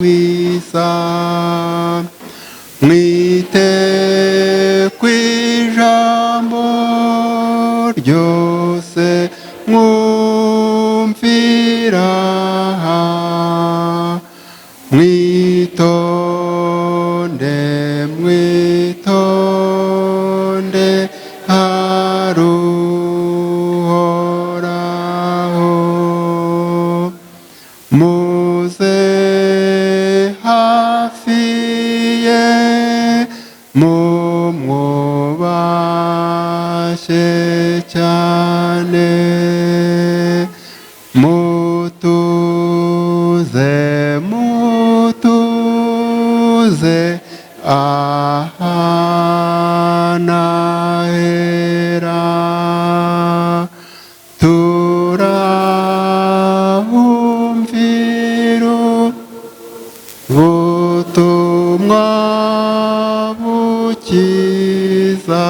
Wisa mwite kw'ijambo ryose mwumvira, mwitonde haruhoraho, muze hafiye mumwubashe cyane, mutuze ahanahera, turahumvira ubutumwa bukiza,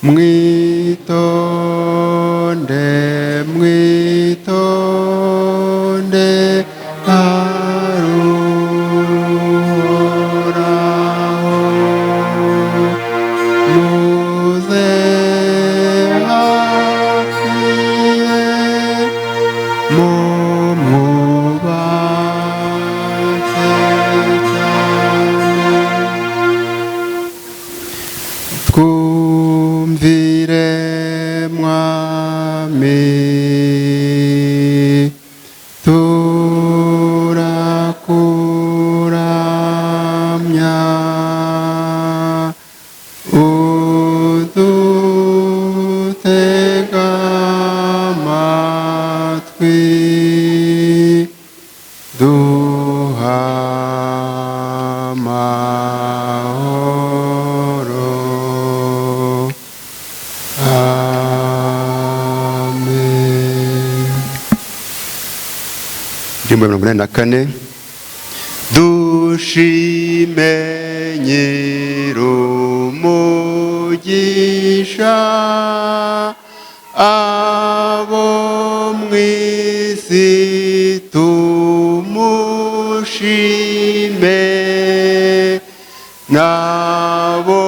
mwitonde haruhoraho, muze hafiye mumwubashe cyane, twumvire mwami, turakuramya, udutega amatwi, duha amahoro. Amen. Ndirimbo 84. Dushime nyir'umugisha, abo mw'isi tumushime, nabo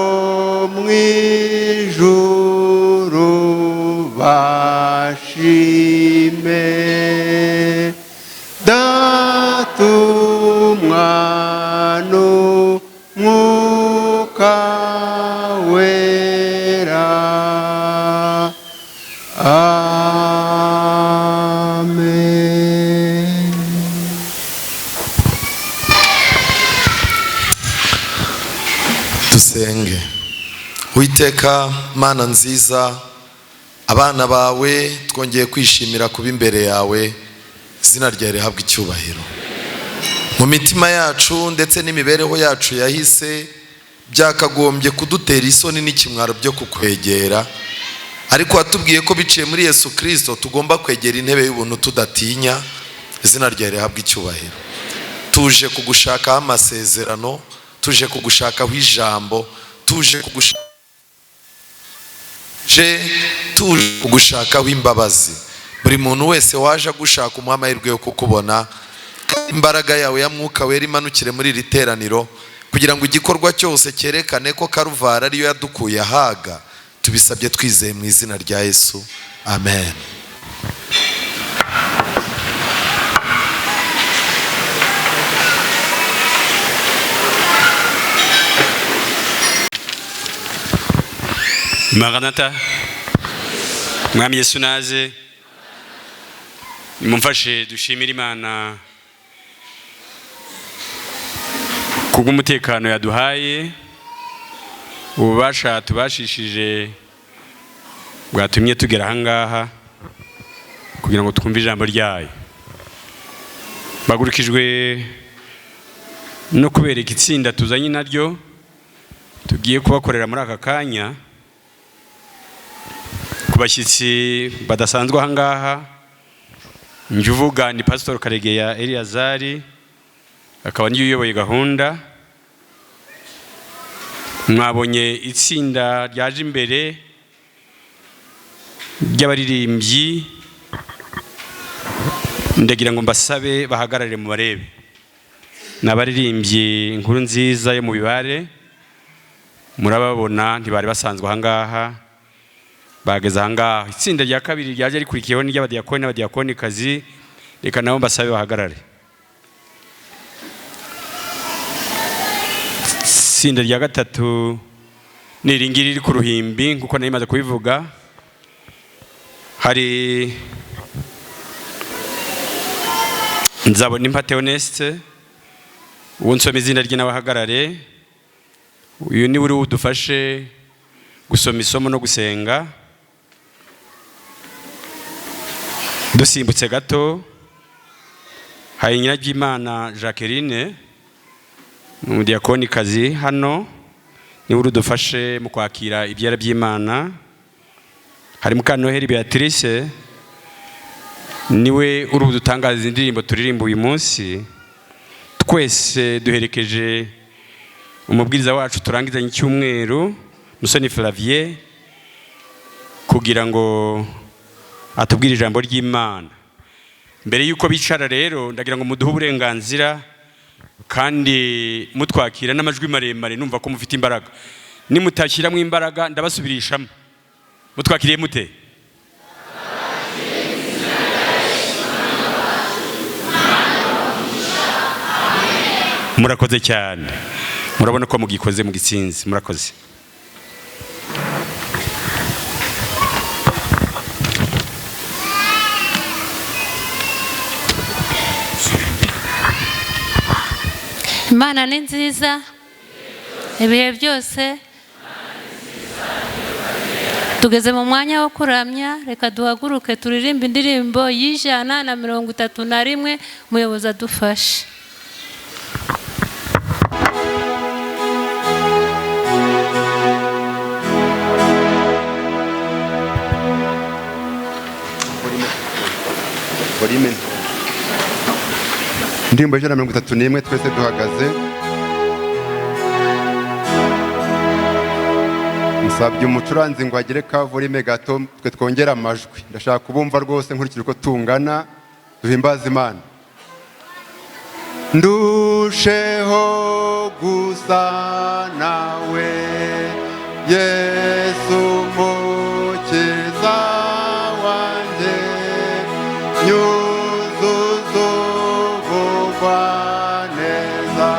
mw'ijuru bashime, Data, Umwana, Umwuka wera. Amen. Dusenge. Uwiteka Mana nziza, abana bawe twongeye kwishimira kuba imbere yawe, izina ryawe rihabwa icyubahiro. Mu mitima yacu ndetse n'imibereho yacu yahise byakagombye kudutera isoni n'ikimwaro byo kukwegera, ariko watubwiye ko biciye muri Yesu Kristo tugomba kwegera intebe y'ubuntu tudatinya, izina ryawe rihabwa icyubahiro. Tuje kugushakaho amasezerano, tuje kugushakaho ijambo, tuje kugushakaho imbabazi. Buri muntu wese waje gushaka umuha amahirwe yo kukubona, imbaraga yawe ya Mwuka wera imanukire muri iri teraniro, kugira ngo igikorwa cyose cyerekane ko Karuvali ariyo yadukuye ahaga. Tubisabye twizeye mu izina rya Yesu. Amen. Maranatha, Mwami Yesu naze, mumfashe dushimire Imana kubw'umutekano yaduhaye, ububasha tubashishije bwatumye tugera ahangaha kugira ngo twumve ijambo ryayo. Bagurikijwe no kubereka itsinda tuzanye naryo tugiye kubakorera muri aka kanya, ku bashyitsi badasanzwe ahangaha. Njye uvuga ni Pastor Karegeya Eliazari, akaba niyo uyoboye gahunda. Mwabonye itsinda ryaje imbere ry'abaririmbyi ndagira ngo mbasabe bahagarare mu barebe n'abaririmbyi inkuru nziza yo mu bibare. Murababona ntibari basanzwe ahangaha, bageze ahangaha. Itsinda rya kabiri ryaje rikurikiyeho n'ry'abadiyakoni n'abadiyakonikazi, reka nabo mbasabe bahagarare. Itsinda rya gatatu ni iringiri riri ku ruhimbi nkuko nari maze kubivuga. Hari Nzabona Impate Honeste, uwo nsoma izina rye nawe ahagarare. Uyu ni uri udufashe gusoma isomo no gusenga. Dusimbutse gato, hari Nyiragimana Jacqueline, umudiyakonikazi hano, ni uri udufashe mu kwakira ibyera by'Imana. Hari Mukanoheri Beatrice, niwe uri udutangaza indirimbo turirimba uyu munsi. Twese duherekeje umubwiriza wacu turangizanye icyumweru Musoni Flavier kugira ngo atubwire ijambo ry'Imana. Mbere yuko bicara rero ndagira ngo muduhe uburenganzira kandi mutwakira n'amajwi maremare, numva ko mufite imbaraga. Nimutashyiramo imbaraga ndabasubirishamo. Mutwakiriye mute? Murakoze cyane. Murabona ko mugikoze mu gitsinzi. Murakoze. Imana ni nziza ibihe byose. Tugeze mu mwanya wo kuramya, reka duhaguruke turirimbe indirimbo y'131. Umuyobozi adufashe. Indirimbo y'131 twese duhagaze. Musabye umucuranzi ngo agere ka volume gato twe twongera amajwi. Ndashaka kubumva rwose nkurikije uko tungana, duhimbaza Imana. Ndusheho gusa nawe Yesu mukiza wanjye, nyuzuzo neza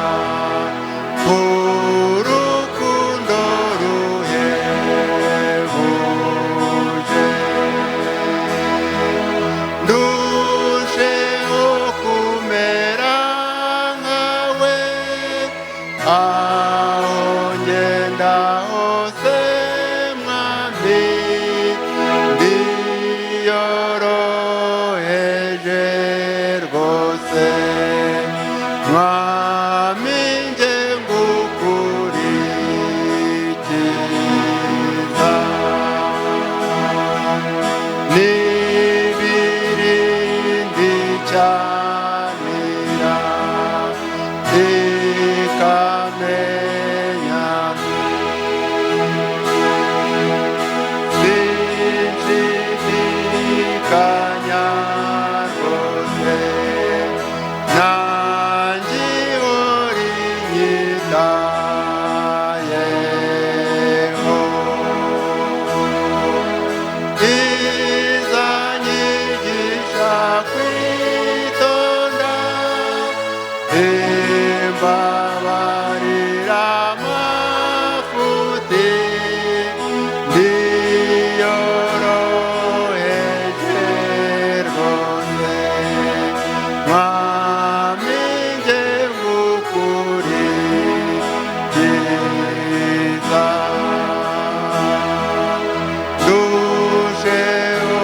urukundo ruhebuje. Ndusheho kumera nkawe aho ngenda hose mwami, ndiyoroheje rwose mwami, nge ngukurikiza. N'ibirindi cyanira ikamenya, sinshidikanya rwose nanjye uri nyitayeho. Izanyigisha kwitonda, imbabarira amafuti, ndiyoroheje rwose mwami, nge ngukurikiza. Ndusheho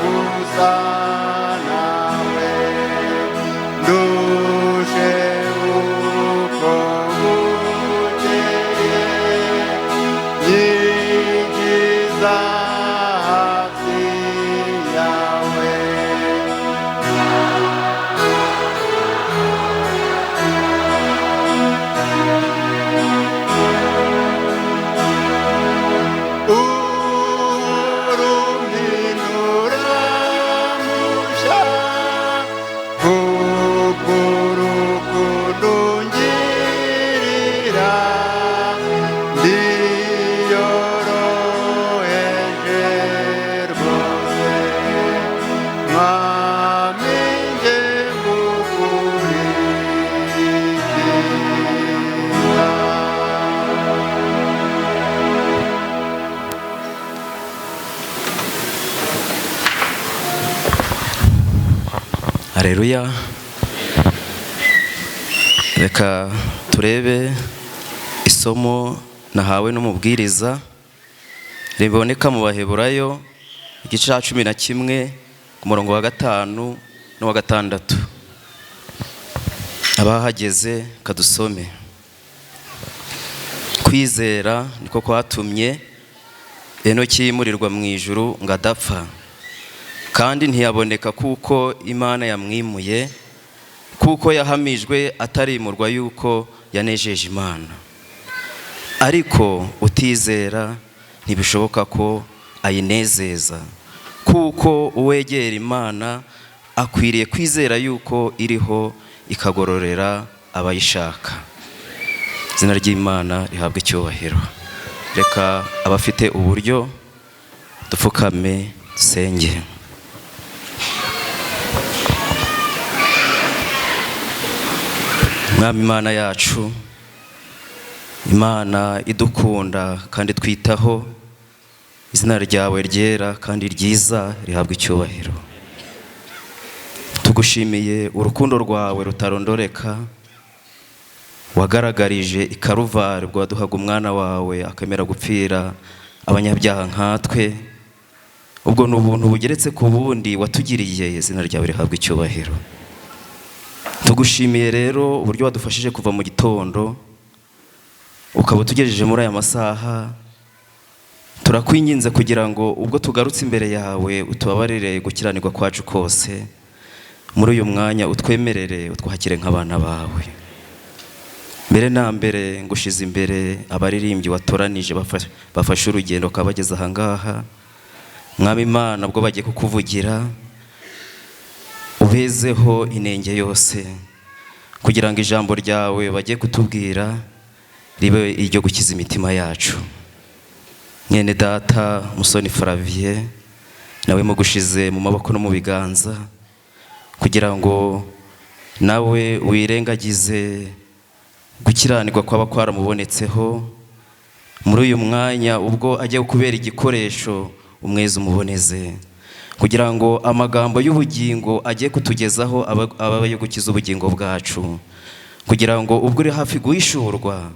gusa nawe, ndusheho Haleluya. Reka turebe isomo nahawe n'umubwiriza riboneka mu Baheburayo igice cya 11 ku murongo wa 5 no wa 6. Abahageze kadusome. Kwizera niko kwatumye Enoki yimurirwa mu ijuru ngo adapfa, kandi ntiyaboneka kuko Imana yamwimuye, kuko yahamijwe atarimurwa yuko yanejeje Imana. Ariko utizera ntibishoboka ko ayinezeza, kuko uwegera Imana akwiriye kwizera yuko iriho ikagororera abayishaka. Izina ry'Imana rihabwe icyubahiro. Reka abafite uburyo dupfukame dusenge. Mwami Imana yacu, Imana idukunda kandi twitaho, izina ryawe ryera kandi ryiza rihabwe icyubahiro. Tugushimiye urukundo rwawe rutarondoreka wagaragarije i Karuvari ubwo waduhaga umwana wawe akemera gupfira abanyabyaha nkatwe. Ubwo ni ubuntu bugeretse ku bundi watugiriye, izina ryawe rihabwe icyubahiro. Tugushimiye rero uburyo wadufashije kuva mu gitondo ukaba utugejeje muri aya masaha. Turakwinginze kugira ngo ubwo tugarutse imbere yawe utubabarire gukiranirwa kwacu kose. Muri uyu mwanya utwemerere utwakire nk'abana bawe. Mbere na mbere ngushize imbere abaririmbyi watoranije bafashe urugendo kabageza aha ngaha. Mwami Imana, ubwo bagiye kukuvugira ubezeho inenge yose, kugira ngo ijambo ryawe bagiye kutubwira ribe iryo gukiza imitima yacu. Mwene data Musoni Flavie nawe mugushize mu maboko no mu biganza, kugira ngo nawe wirengagize gukiranirwa kwaba kwaramubonetseho muri uyu mwanya. Ubwo agiye kubera igikoresho umwezi umuboneze, kugira ngo amagambo y'ubugingo agiye kutugezaho abaye gukiza ubugingo bwacu, kugira ngo ubwo uri hafi guhishurwa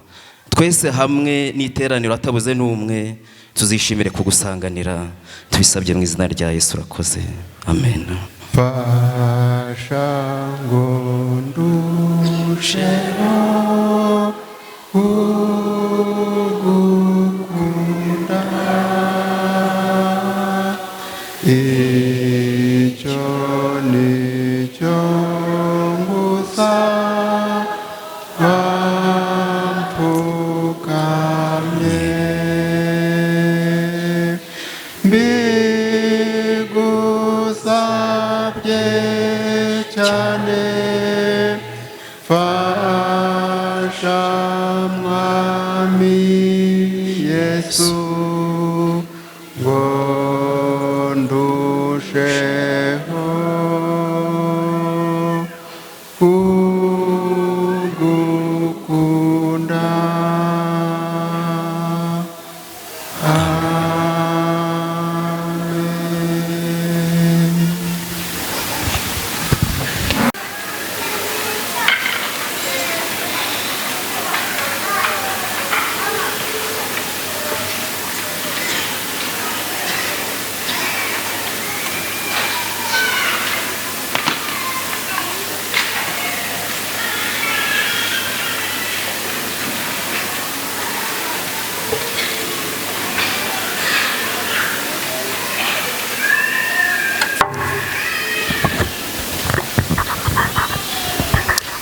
twese hamwe n'iteraniro atabuze n'umwe tuzishimire kugusanganira. Tubisabye mu izina rya Yesu, urakoze. Amen. Fasha ngo ndusheho kugukunda, icyo nicyo ngusaba mpfukamye, mbigusabye cyane. Fasha Mwami Yesu ngo ndusheho kugukunda.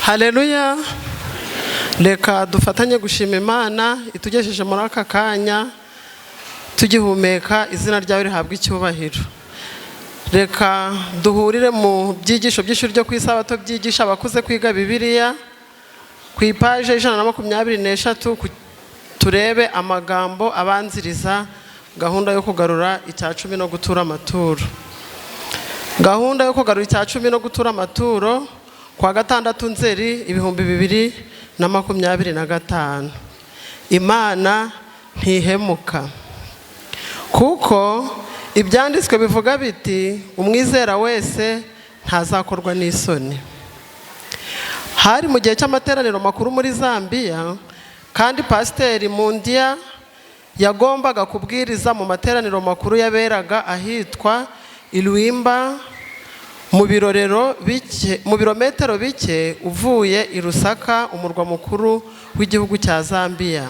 Haleluya. Reka dufatanye gushima Imana itugejeje muri aka kanya tugihumeka. Izina ryawe rihabwe icyubahiro. Reka duhurire mu byigisho by'ishuri ryo ku isabato byigisha abakuze kwiga Bibiliya ku ipaje 123 turebe amagambo abanziriza gahunda yo kugarura icya 10 no gutura amaturo. Gahunda yo kugarura icya 10 no gutura amaturo kwa 6 Nzeri 2025. Imana ntihemuka, kuko ibyanditswe bivuga biti umwizera wese ntazakorwa n'isoni. Hari mu gihe cy'amateraniro makuru muri Zambia, kandi Pasiteri Mundia yagombaga kubwiriza mu materaniro makuru yaberaga ahitwa Iluimba mu birometero bike uvuye i Lusaka, umurwa mukuru w'igihugu cya Zambia.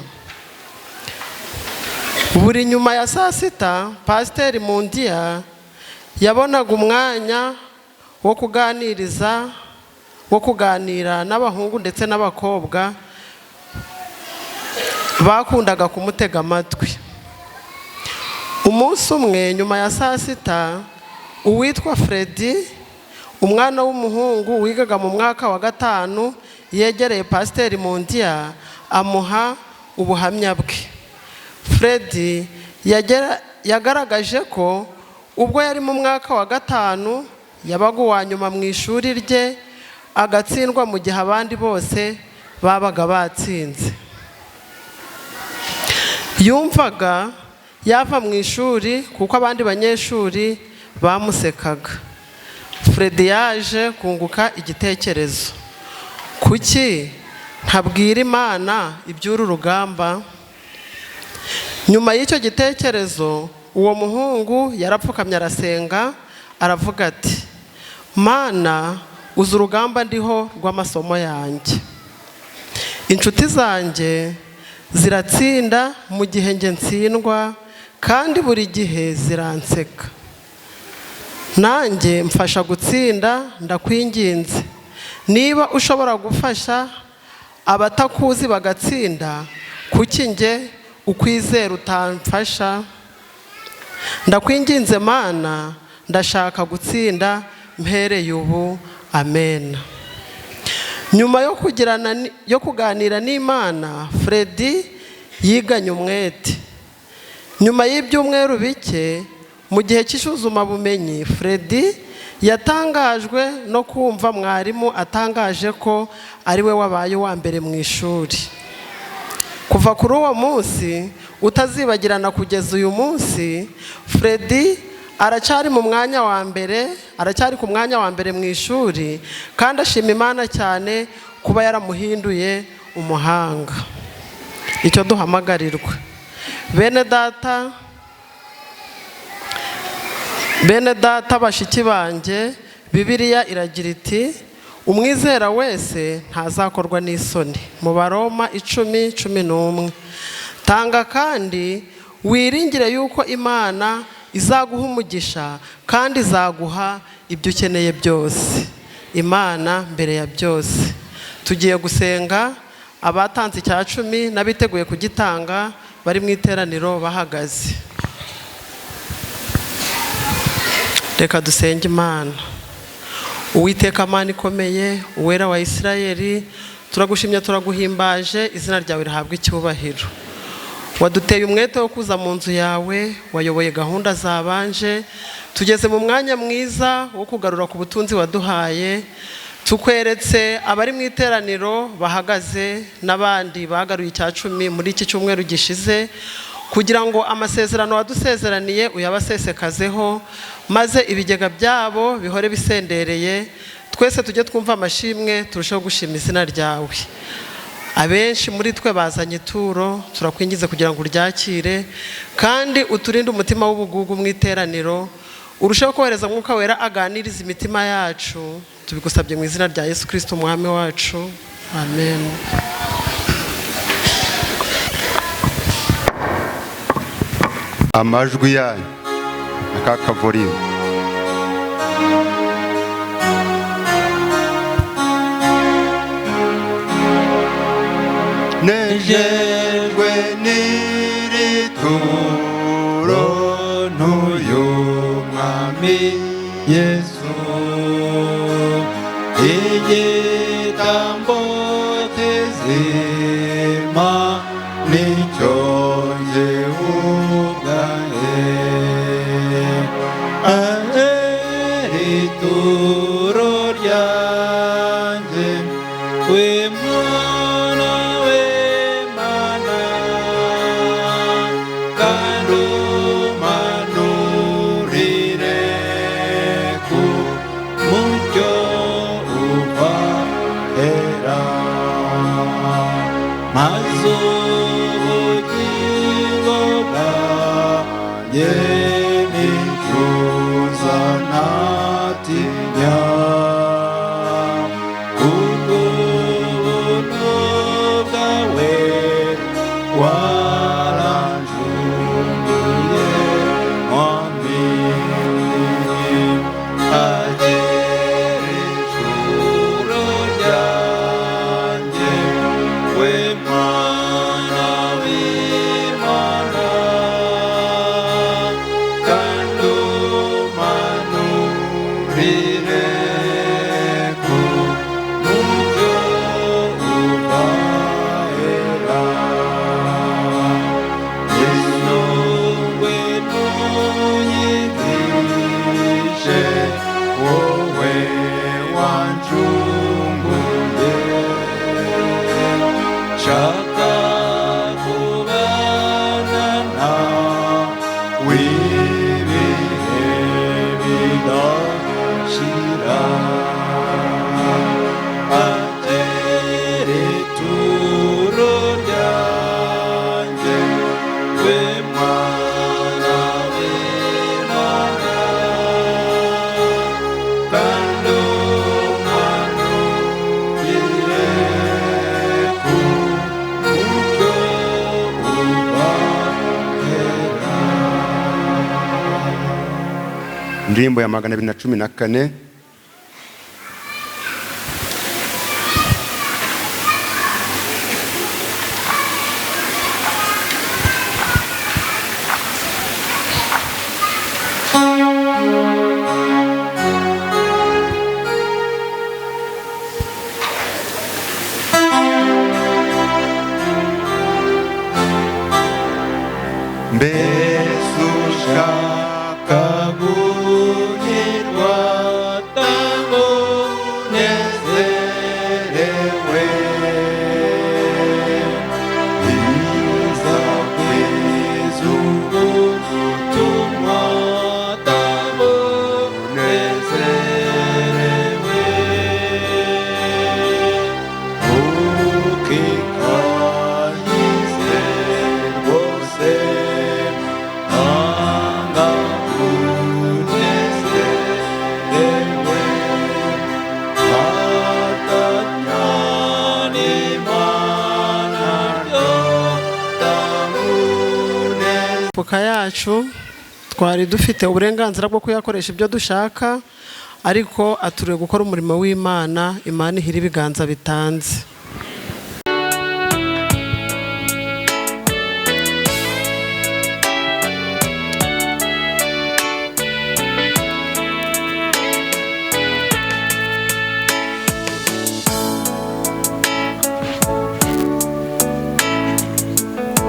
Buri nyuma ya saa sita, Pasiteri Mundia yabonaga umwanya wo kuganira n'abahungu ndetse n'abakobwa bakundaga kumutega amatwi. Umunsi umwe nyuma ya saa sita, uwitwa Freddy, umwana w'umuhungu wigaga mu mwaka wa 5, yegereye Pasiteri Mundia amuha ubuhamya bwe. Freddy yagaragaje ko ubwo yari mu mwaka wa 5 yabaga uwa nyuma mu ishuri rye, agatsindwa mu gihe abandi bose babaga batsinze. Yumvaga yava mu ishuri kuko abandi banyeshuri bamusekaga. Freddy yaje kunguka igitekerezo: kuki ntabwira Imana iby'uru rugamba? Nyuma y'icyo gitekerezo, uwo muhungu yarapfukamye arasenga, aravuga ati: Mana, uzi urugamba ndiho rw'amasomo yanjye. Inshuti zanjye ziratsinda mu gihe nge ntsindwa, kandi buri gihe ziranseka. Nanjye mfasha gutsinda, ndakwinginze. Niba ushobora gufasha abatakuzi bagatsinda, kuki nge ukwizera utamfasha? Ndakwinginze Mana, ndashaka gutsinda mpereye ubu. Amen. Nyuma yo kuganira n'Imana, Freddy yiganye umwete. Nyuma y'ibyumweru bike, mu gihe cy'isuzumabumenyi, Freddy yatangajwe no kumva mwarimu atangaje ko ari we wabaye uwa mbere mu ishuri. Kuva kuri uwo munsi utazibagirana kugeza uyu munsi, Freddy aracyari ku mwanya wa mbere mu ishuri, kandi ashima Imana cyane kuba yaramuhinduye umuhanga. Icyo duhamagarirwa, bene data bashiki banjye, Bibiliya iragira iti: umwizera wese ntazakorwa n'isoni. Mu Baroma 10:11. Tanga kandi wiringire yuko Imana izaguha umugisha, kandi izaguha ibyo ukeneye byose. Imana mbere ya byose. Tugiye gusenga. Abatanze icya 10 n'abiteguye kugitanga bari mu iteraniro bahagaze. Reka dusenge Imana. Uwiteka Mana ikomeye, uwera wa Isirayeli, turagushimye turaguhimbaje, izina ryawe rihabwa icyubahiro. Waduteye umwete wo kuza mu nzu yawe, wayoboye gahunda zabanje, tugeze mu mwanya mwiza wo kugarura ku butunzi waduhaye. Tukweretse abari mu iteraniro bahagaze n'abandi bagaruye icya 10 muri iki cyumweru gishize, kugira ngo amasezerano wadusezeraniye uyabasesekazeho, maze ibigega byabo bihore bisendereye. Twese tujye twumva amashimwe, turusheho gushima izina ryawe. Abenshi muri twe bazanye ituro, turakwingize kugira ngo uryakire, kandi uturinde umutima w'ubugugu mu iteraniro. Urusheho kohereza Mwuka Wera aganiriza imitima yacu. Tubigusabye mu izina rya Yesu Kristo umwami wacu. Amen. Amajwi yanyu akakavuriwe. Nejejwe n'iri turo n'uyu mwami Yesu, igitambo kizima nicyo jyewe ubwanjye, ituro ryanjye we mwana w'Imana, kandi umanurire ku mutima hera maze ubugingo bwanjye nifuza ntatinya kuko ubuntu bwawe waranjunguye mwami agera ijuru ryanjye we mwana w'Imana kandi umanurire ku mucyo ubahera Yesu ngwino unyigishe wowe wancunguye nshaka kubana nawe ibihe bidashira agera ituro ryanjye we mwana w'Imana kandi umanurire ku mucyo ubahera indirimbo ya 214 mbese ushaka guhirwa utanezerewe biza kwiza ubutumwa utanezerewe ukikanyise rwose Mifuka yacu twari dufite uburenganzira bwo kuyakoresha ibyo dushaka ariko aturiwe gukora umurimo w'Imana Imana ihira ibiganza bitanze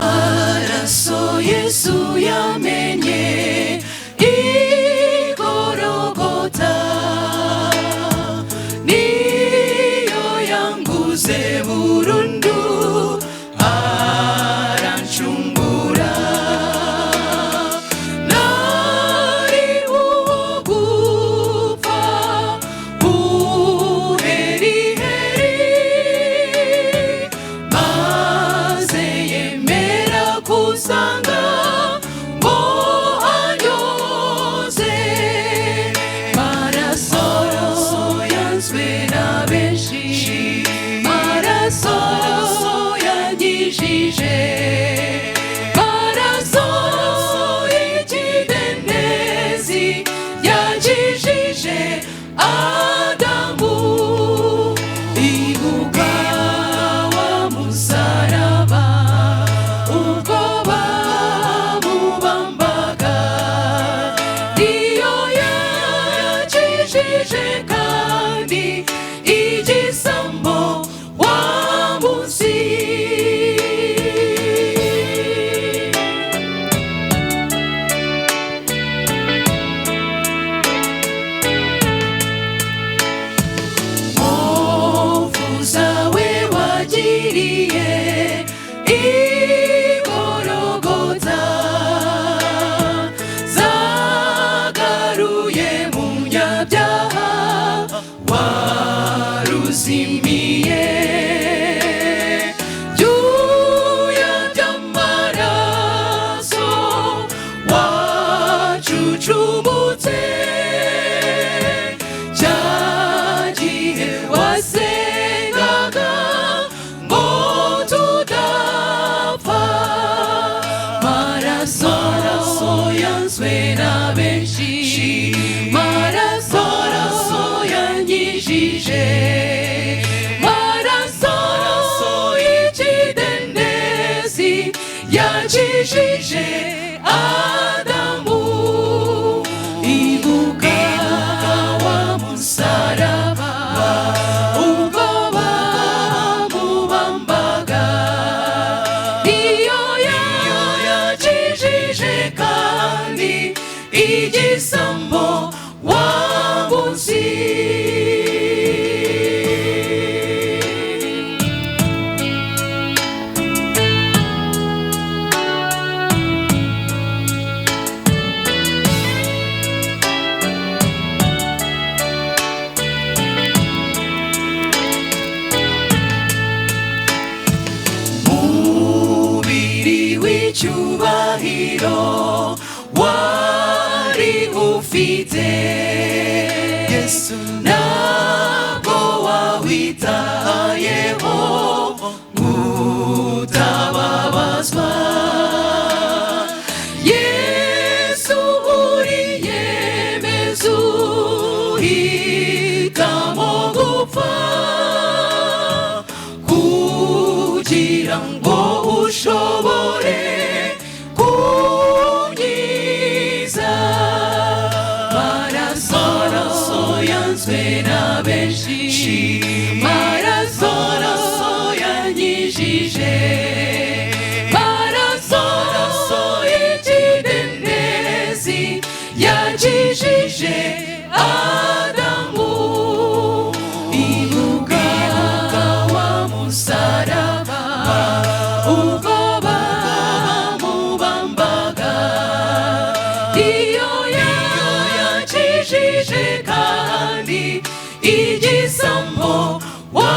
Araso Yesu yamenye igorogota niyo yanguze burundu arancungura nari uwo gupfa buheriheri maze yemera kusanga ngo anyoze maraso yanzwe na benshi maraso yanyijije maraso y'ikidendezi yakijije Adamu ibuka wa musaraba ubwo icyubahiro wari ufite Yesu ntabwo wawitayeho utababazwa Yesu uriyemeza uhitamo gupfa kugira ngo ushobore kunyiza maraso yanzwe na benshi maraso yanyijije maraso y'ikidendezi yakijije Adamu ibuka wa musaraba ubwo bamubambaga iyo yakijije kandi igisambo wa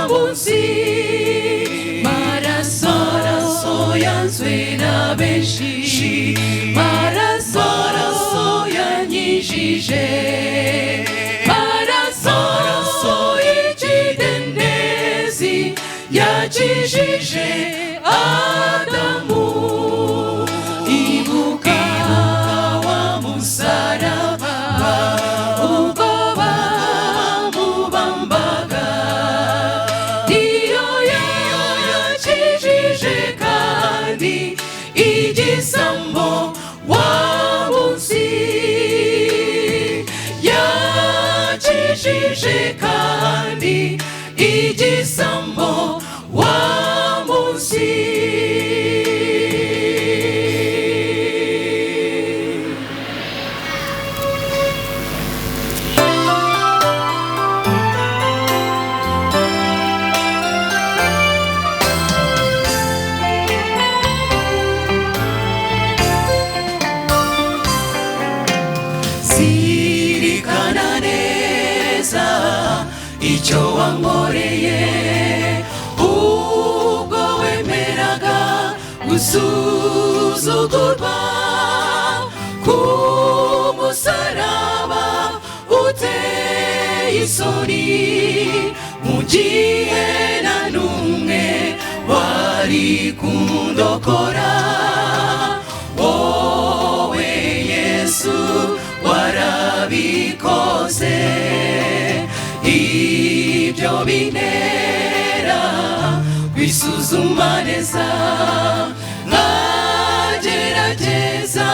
munsi maraso yanzwe na benshi maraso yanyijije maraso y'ikidendezi yakijije Adamu ibuka wa musaraba ubwo bamubambaga iyo yakijije kandi igisambo wa munsi yakijije kandi igisambo wa munsi zirikana neza icyo wankoreye ubwo wemeraga gusuzugurwa ku musaraba uteye isoni mu gihe na n'umwe wari kundokora wowe Yesu warabikoze ibyo bintera kwisuzuma neza nkagerageza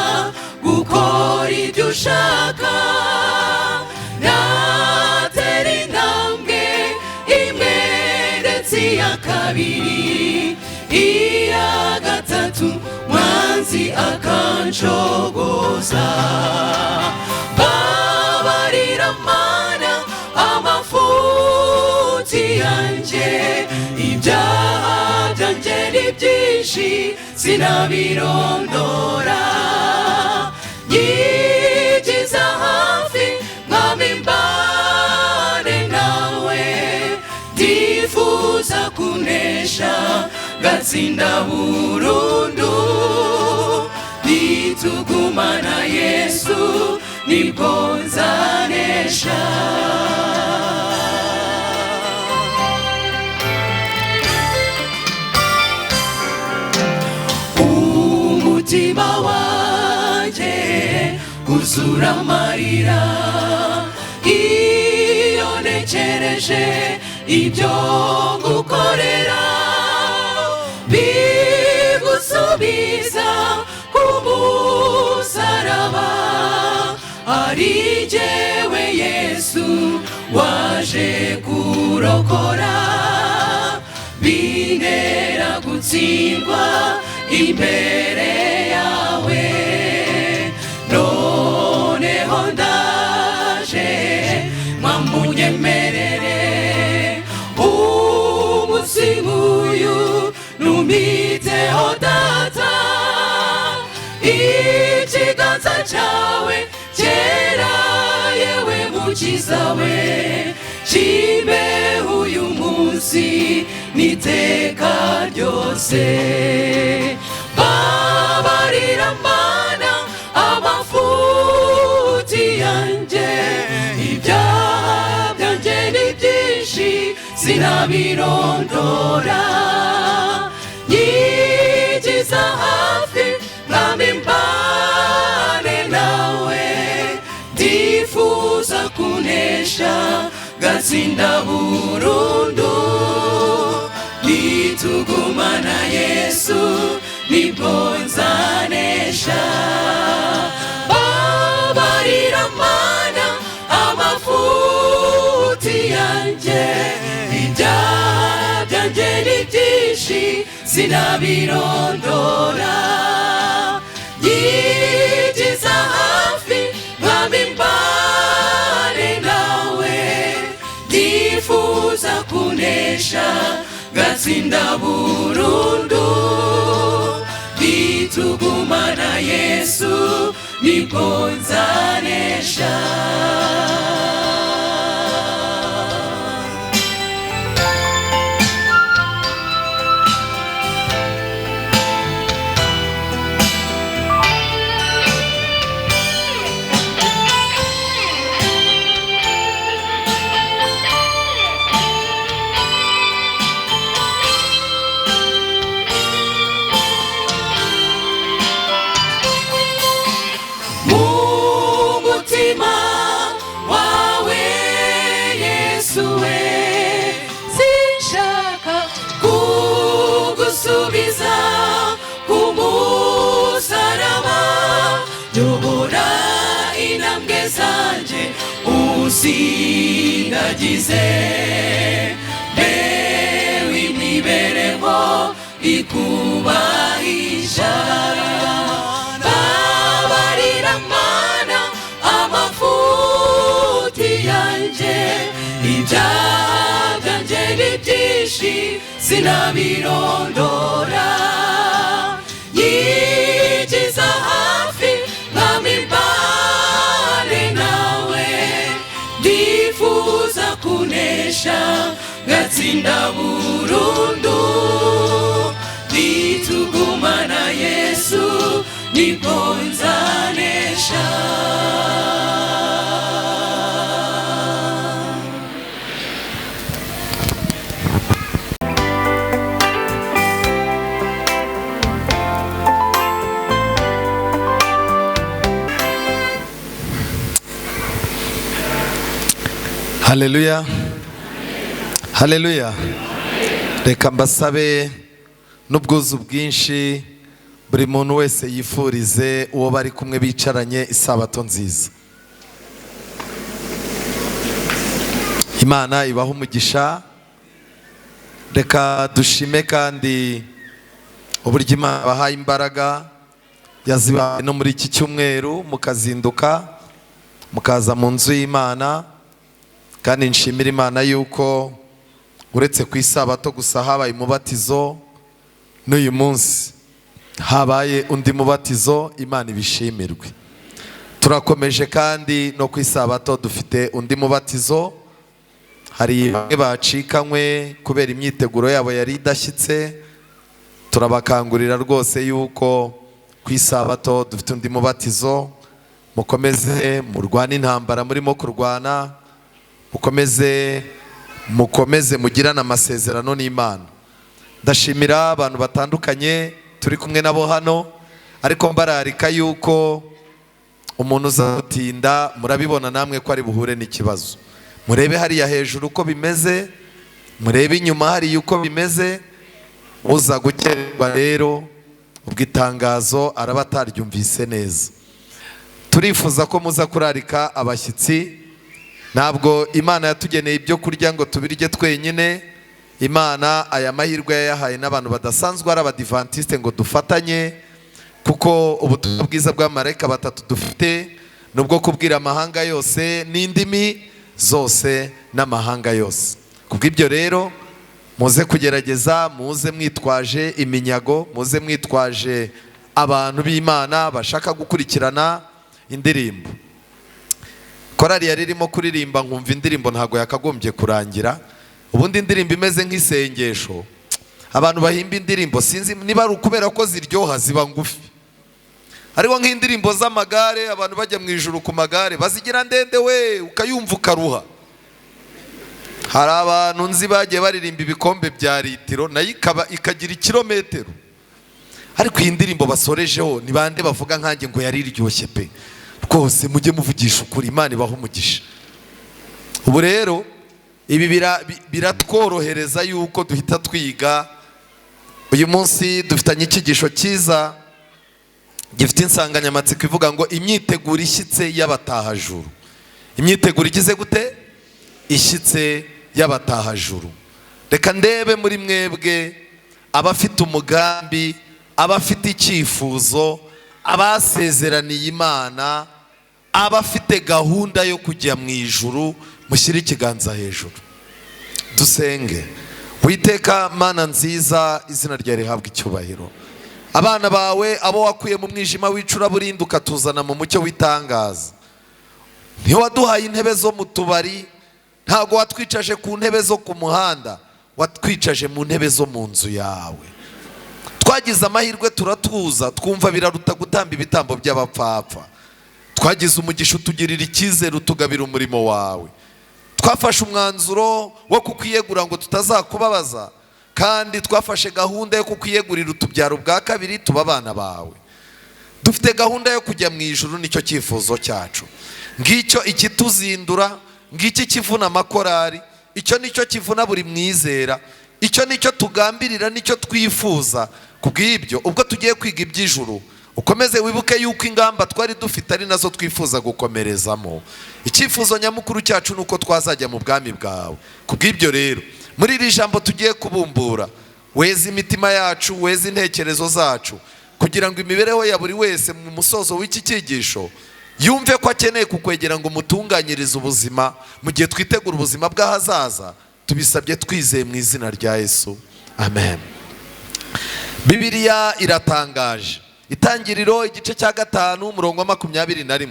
gukora ibyo ushaka natera intambwe imwe ndetse iya kabiri iya gatatu mwanzi akanshogoza babarira Mana amafuti yanjye ibyaha byanjye ni byinshi sinabirondora nyigiza hafi mwami mbane nawe ndifuza kunesha gatsinda burundu nitugumana Yesu nibwo nzanesha umutima wanjye uzura amarira iyo ntekereje ibyo gukorera bigusubiza ku musaraba ari jyewe Yesu waje kurokora bintera gutsindwa imbere yawe noneho ndaje mwamunyemerere umunsi nk'uyu numiteho data ikiganza cyawe cyera yewe mukiza we kimbeho uyu munsi n'iteka ryose sinabirondora nyigiza hafi mwami mbane nawe ndifuza kunesha gatsinda burundu nitugumana Yesu nibwo nzanesha babarira mana amafuti yanjye ibyaha byanjye ni byinshi sinabirondora nyigiza hafi mwami mbane nawe ndifuza kunesha gatsinda burundu nitugumana Yesu nibwo nzanesha usindagize bewe imibereho ikubahisha babarira mana amafuti yanjye ibyaha byanjye ni byinshi sinabirondora nyigiza hafi mwami mbane nawe ndifuza kunesha gatsinda burundu nitugumana Yesu nibwo nzanesha Haleluya, haleluya. Reka mbasabe n'ubwuzu bwinshi buri muntu wese yifurize uwo bari kumwe bicaranye isabato nziza. Imana ibaha umugisha. Reka dushime kandi uburyo Imana bahaye imbaraga yazibaye no muri iki cyumweru mukazinduka mukaza mu nzu y'Imana. Kandi nshimira Imana yuko uretse ku isabato gusa habaye umubatizo n'uyu munsi habaye undi mubatizo. Imana ibishimirwe. Turakomeje kandi no ku isabato dufite undi mubatizo. Hari bamwe bacikanywe kubera imyiteguro yabo yari idashyitse. Turabakangurira rwose yuko ku isabato dufite undi mubatizo. Mukomeze murwane intambara murimo kurwana. Mukomeze mugirana amasezerano n'Imana. Ndashimira abantu batandukanye turi kumwe nabo hano, ariko mbararika yuko umuntu uzatinda murabibona namwe ko ari buhure n'ikibazo. Murebe hariya hejuru uko bimeze, murebe inyuma hariya uko bimeze. Uza gukererwa rero ubwo itangazo araba ataryumvise neza. Turifuza ko muza kurarika abashyitsi. Ntabwo Imana yatugeneye ibyo kurya ngo tubirye twenyine. Imana aya mahirwe yayahaye n'abantu badasanzwe ari abadivantiste ngo dufatanye, kuko ubutumwa bwiza bw'amarayika batatu dufite nubwo kubwira amahanga yose n'indimi zose n'amahanga yose. Kubw'ibyo rero muze kugerageza, muze mwitwaje iminyago, muze mwitwaje abantu b'Imana bashaka gukurikirana indirimbo. Korali yari irimo kuririmba nkumva indirimbo ntago yakagombye kurangira. Ubundi indirimbo imeze nk'isengesho. Abantu bahimba indirimbo sinzi niba ari ukubera ko ziryoha ziba ngufi. Ariko nk'indirimbo z'amagare abantu bajya mu ijuru ku magare bazigira ndende we ukayumva ukaruha. hari abantu nzi bagiye baririmba ibikombe bya litiro nayo ikagira ikirometero, ariko iyi ndirimbo basorejeho ni bande bavuga nkanjye ngo yari iryoshye pe? Rwose mujye muvugisha ukuri, Imana ibaha umugisha. Ubu rero ibi biratworohereza yuko duhita twiga. Uyu munsi dufitanye icyigisho cyiza gifite insanganyamatsiko ivuga ngo imyiteguro ishyitse y'abatahajuru. Imyiteguro igize gute? Ishyitse y'abatahajuru. Reka ndebe muri mwebwe abafite umugambi, abafite icyifuzo, abasezeraniye Imana, abafite gahunda yo kujya mu ijuru, mushyire ikiganza hejuru dusenge. Uwiteka Mana nziza, izina ryawe rihabwa icyubahiro. Abana bawe abo wakuye mu mwijima w'icuraburindi ukatuzana mu mucyo w'itangaza, ntiwaduhaye intebe zo mu tubari, ntabwo watwicaje ku ntebe zo ku muhanda, watwicaje mu ntebe zo mu nzu yawe. Twagize amahirwe turatuza, twumva biraruta gutamba ibitambo by'abapfapfa. Twagize umugisha utugirira icyizere, utugabira umurimo wawe. Twafashe umwanzuro wo kukwiyegura ngo tutazakubabaza, kandi twafashe gahunda yo kukwiyegurira utubyaro bwa kabiri tuba abana bawe. Dufite gahunda yo kujya mu ijuru, nicyo cyifuzo cyacu. Ngicyo ikituzindura, ngicyo kivuna amakorari, icyo nicyo kivuna buri mwizera, icyo nicyo tugambirira, nicyo twifuza. Kubw'ibyo ubwo tugiye kwiga iby'ijuru, ukomeze wibuke yuko ingamba twari dufite ari nazo twifuza gukomerezamo. Icyifuzo nyamukuru cyacu nuko twazajya mu bwami bwawe. Kubw'ibyo rero muri iri jambo tugiye kubumbura, weza imitima yacu, weza intekerezo zacu, kugira ngo imibereho ya buri wese mu musozo w'iki cyigisho yumve ko akeneye kukwegera ngo umutunganyirize ubuzima mu gihe twitegura ubuzima bw'ahazaza. Tubisabye twizeye mu izina rya Yesu, amen. Bibiliya iratangaje. Itangiriro igice cya 5 umurongo wa 21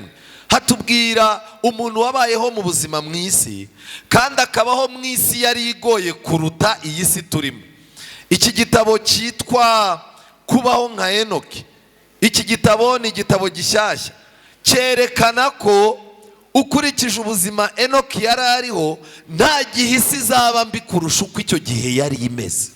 hatubwira umuntu wabayeho mu buzima mu isi, kandi akabaho mu isi yari igoye kuruta iyi si turimo. Iki gitabo cyitwa Kubaho nka Enoki. Iki gitabo ni igitabo gishyashya, cyerekana ko ukurikije ubuzima Enoki yari ariho, nta gihe isi izaba mbi kurusha uko icyo gihe yari imeze.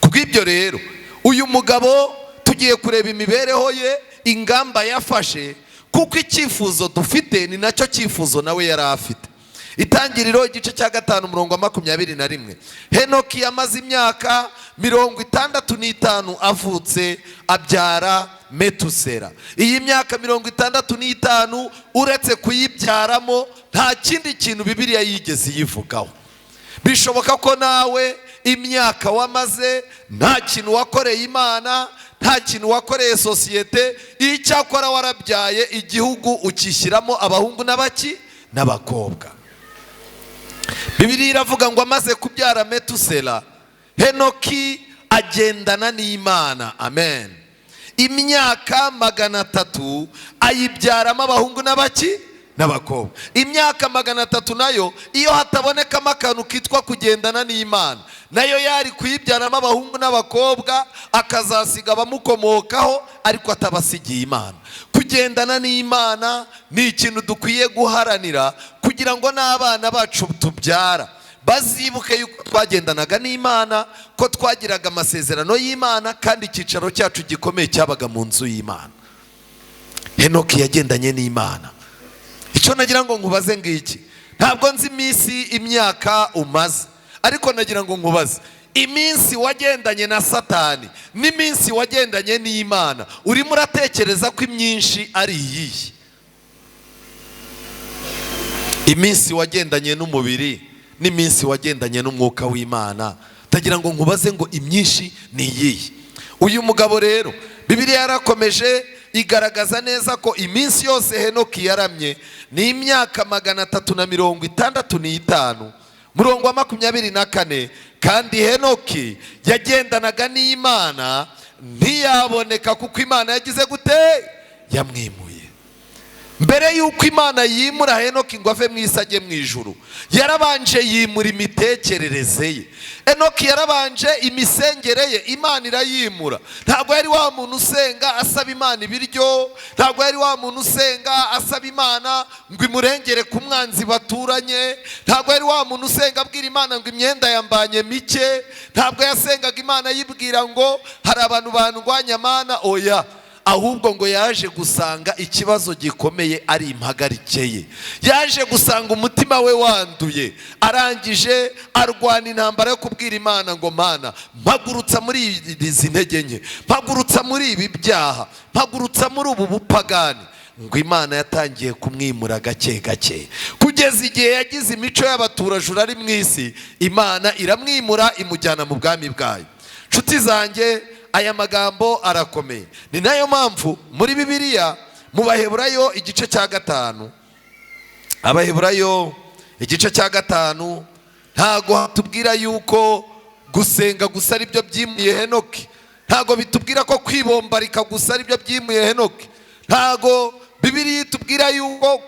Kubw'ibyo rero uyu mugabo tugiye kureba imibereho ye, ingamba yafashe, kuko icyifuzo dufite ni nacyo cyifuzo nawe yari afite. Itangiriro igice cya 5 umurongo wa 21. Henoki yamaze imyaka 65 avutse, abyara Metusela. Iyi myaka 65 uretse kuyibyaramo nta kindi kintu Bibiliya yigeze yivugaho. Bishoboka ko nawe imyaka wamaze nta kintu wakoreye Imana, nta kintu wakoreye sosiyete, icyakora warabyaye igihugu ukishyiramo abahungu n'abakobwa. Bibiliya iravuga ngo amaze kubyara Metusela, Henoki agendana n'Imana, amen. Imyaka 300 ayibyaramo abahungu n'abakobwa. Imyaka 300 nayo iyo hatabonekamo akantu kitwa kugendana n'Imana, nayo yari kuyibyaramo abahungu n'abakobwa, akazasiga abamukomokaho ariko atabasigiye Imana. Kugendana n'Imana ni ikintu dukwiye guharanira, kugira ngo n'abana bacu tubyara bazibuke yuko twagendanaga n'Imana, ko twagiraga amasezerano y'Imana, kandi icyicaro cyacu gikomeye cyabaga mu nzu y'Imana. Henoki yagendanye n'Imana. Icyo nagira ngo nkubaze ngiki, ntabwo nzi iminsi imyaka umaze, ariko nagira ngo nkubaze iminsi wagendanye na Satani n'iminsi wagendanye n'Imana, urimo uratekereza ko imyinshi ari iyihe? Iminsi wagendanye n'umubiri n'iminsi wagendanye n'umwuka w'Imana, ndagira ngo nkubaze ngo imyinshi ni iyihe? Uyu mugabo rero Bibiliya yarakomeje igaragaza neza ko iminsi yose Henoki yaramye ni imyaka 365. Murongo wa 24, kandi Henoki yagendanaga n'Imana ntiyaboneka kuko Imana yagize gute? Yamwimuye. mbere y'uko imana yimura Henoki ngo ave mu isi ajye mu ijuru, yarabanje yimura imitekerereze ye. Henoki yarabanje imisengere ye imana irayimura. Ntabwo yari wa muntu usenga asaba imana ibiryo, ntabwo yari wa muntu usenga asaba imana ngo imurengere ku mwanzi baturanye, ntabwo yari wa muntu usenga abwira imana ngo imyenda yambanye mike, ntabwo yasengaga imana yibwira ngo hari abantu bandwanya mana, oya. Ahubwo ngo yaje gusanga ikibazo gikomeye ari impagarike ye, yaje gusanga umutima we wanduye, arangije arwana intambara yo kubwira imana ngo mana mpagurutsa muri izi ntege nke, mpagurutsa muri ibi byaha, mpagurutsa muri ubu bupagani. Ngo imana yatangiye kumwimura gake gake kugeza igihe yagize imico y'abaturajuru ari mu isi, imana iramwimura imujyana mu bwami bwayo. Nshuti zanjye, aya magambo arakomeye. Ni nayo mpamvu muri Bibiliya mu Baheburayo igice cya 5, Abaheburayo igice cya 5 ntago hatubwira yuko gusenga gusa ari byo byimuye Henoki, ntago bitubwira ko kwibombarika gusa ari byo byimuye Henoki, ntago Bibiliya itubwira yuko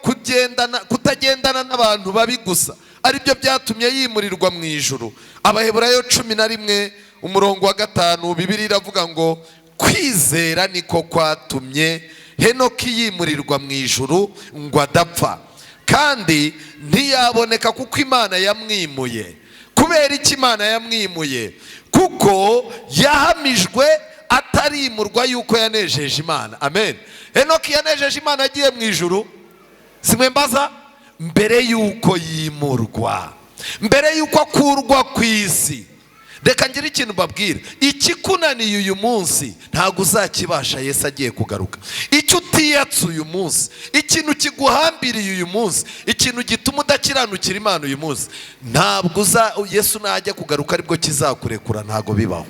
kutagendana n'abantu babi gusa ari byo byatumye yimurirwa mu ijuru. Abaheburayo 11 umurongo wa 5 Bibiliya iravuga ngo kwizera niko kwatumye Henoki yimurirwa mu ijuru ngo adapfa, kandi ntiyaboneka kuko imana yamwimuye. Kubera iki imana yamwimuye? Kuko yahamijwe atarimurwa yuko yanejeje imana. Amen. Henoki yanejeje imana agiye mu ijuru, simwe mbaza, mbere yuko yimurwa, mbere yuko akurwa ku isi. Reka ngira ikintu babwira, ikikunaniye uyu munsi ntabwo uzakibasha Yesu agiye kugaruka. Icyo utiyatse uyu munsi, ikintu kiguhambiriye uyu munsi, ikintu gituma udakiranukira imana uyu munsi, ntabwo Yesu najya kugaruka aribwo kizakurekura, ntabwo bibaho.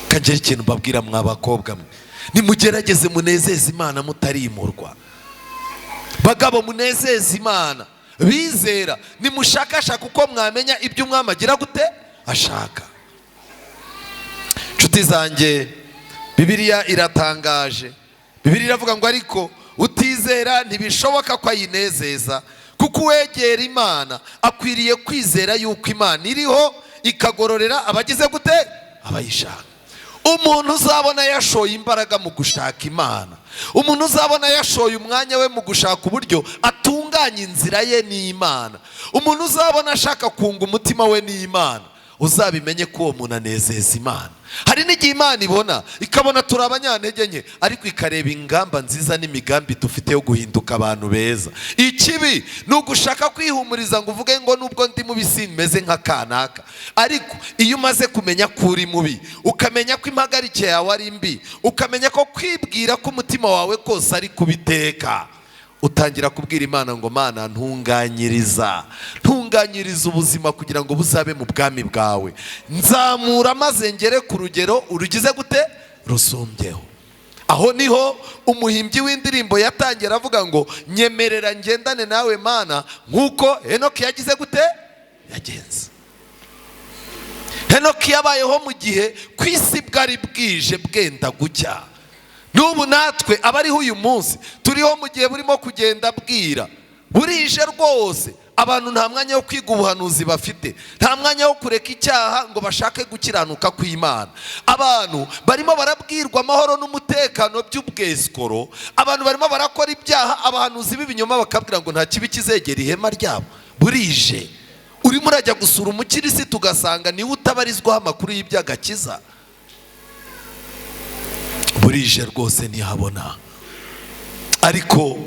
Kangira ikintu babwira mwa bakobwa mwe, nimugerageze munezeze imana mutarimurwa. Bagabo munezeze imana, bizera nimushakashaka uko mwamenya ibyo umwami agira gute ashaka. Nshuti zanjye, Bibiliya iratangaje. Bibiliya iravuga ngo ariko utizera ntibishoboka ko ayinezeza, kuko uwegera imana akwiriye kwizera yuko imana iriho ikagororera abagize gute abayishaka. Umuntu uzabona yashoye imbaraga mu gushaka imana, umuntu uzabona yashoye umwanya we mu gushaka uburyo atunganya inzira ye n'imana, umuntu uzabona ashaka kunga umutima we n'imana, uzabimenye ko uwo muntu anezeza imana. Hari n'igihe imana ibona ikabona turi abanyantege nke, ariko ikareba ingamba nziza n'imigambi dufite yo guhinduka abantu beza. Ikibi ni ugushaka kwihumuriza ngo uvuge ngo nubwo ndi mubi simeze nka kanaka. Ariko iyo umaze kumenya ko uri mubi, ukamenya ko impagarike yawe ari mbi, ukamenya ko kwibwira ko umutima wawe kose ari kubiteka, utangira kubwira imana ngo mana ntunganyiriza ubuzima kugira ngo buzabe mu bwami bwawe, nzamura maze ngere ku rugero urugize gute rusumbyeho. Aho niho umuhimbyi w'indirimbo yatangira avuga ngo nyemerera ngendane nawe mana nk'uko Henoki yagize gute yagenze. Henoki yabayeho mu gihe ku isi bwari bwije bwenda gucya. N'ubu natwe abariho uyu munsi turiho mu gihe burimo kugenda bwira, burije rwose. Abantu nta mwanya wo kwiga ubuhanuzi bafite, nta mwanya wo kureka icyaha ngo bashake gukiranuka kw'Imana. Abantu barimo barabwirwa amahoro n'umutekano by'ubweskoro, abantu barimo barakora ibyaha, abahanuzi b'ibinyoma bakabwira ngo nta kibi kizegera ihema ryabo. Burije urimo urajya gusura umukirisitu ugasanga niwe utabarizwaho amakuru y'iby'agakiza. Burije rwose ntihabona. Ariko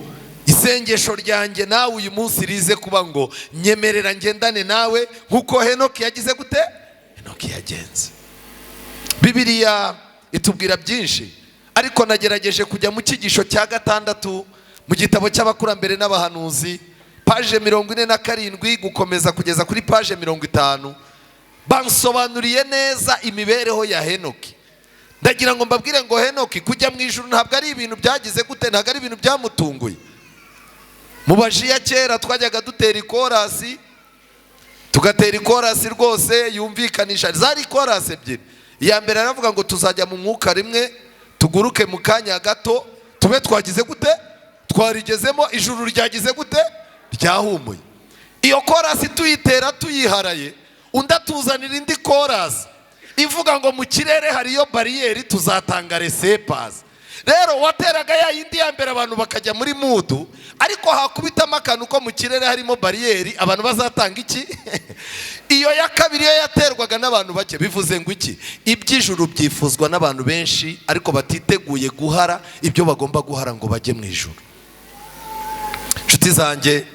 isengesho ryanjye nawe uyu munsi rize kuba ngo nyemerera ngendane nawe nkuko Henoki yagize gute Henoki yagenze. Bibiliya itubwira byinshi, ariko nagerageje kujya mu cyigisho cya 6 mu gitabo cy'abakurambere n'abahanuzi, page 47 gukomeza kugeza kuri page 50, bansobanuriye neza imibereho ya Henoki. Ndagira ngo mbabwire ngo Henoki kujya mu ijuru ntabwo ari ibintu byagize gute, ntabwo ari ibintu byamutunguye. Mu baji ya kera twajyaga dutera ikorasi, tugatera ikorasi rwose yumvikanisha, zari ikorasi ebyiri. Iya mbere aravuga ngo tuzajya mu mwuka rimwe, tuguruke mu kanya gato, tube twagize gute twarigezemo, ijuru ryagize gute? Ryahumuye. Iyo korasi tuyitera tuyiharaye, undi atuzanira indi korasi ivuga ngo mu kirere hariyo bariyeri tuzatanga resepazi. Rero wateraga ya yindi ya mbere abantu bakajya muri mudu, ariko hakubitamo akantu ko mu kirere harimo bariyeri, abantu bazatanga iki? Iyo ya kabiri yo yaterwaga n'abantu bake. Bivuze ngo iki? Iby'ijuru byifuzwa n'abantu benshi ariko batiteguye guhara ibyo bagomba guhara ngo bajye mu ijuru. Nshuti zanjye,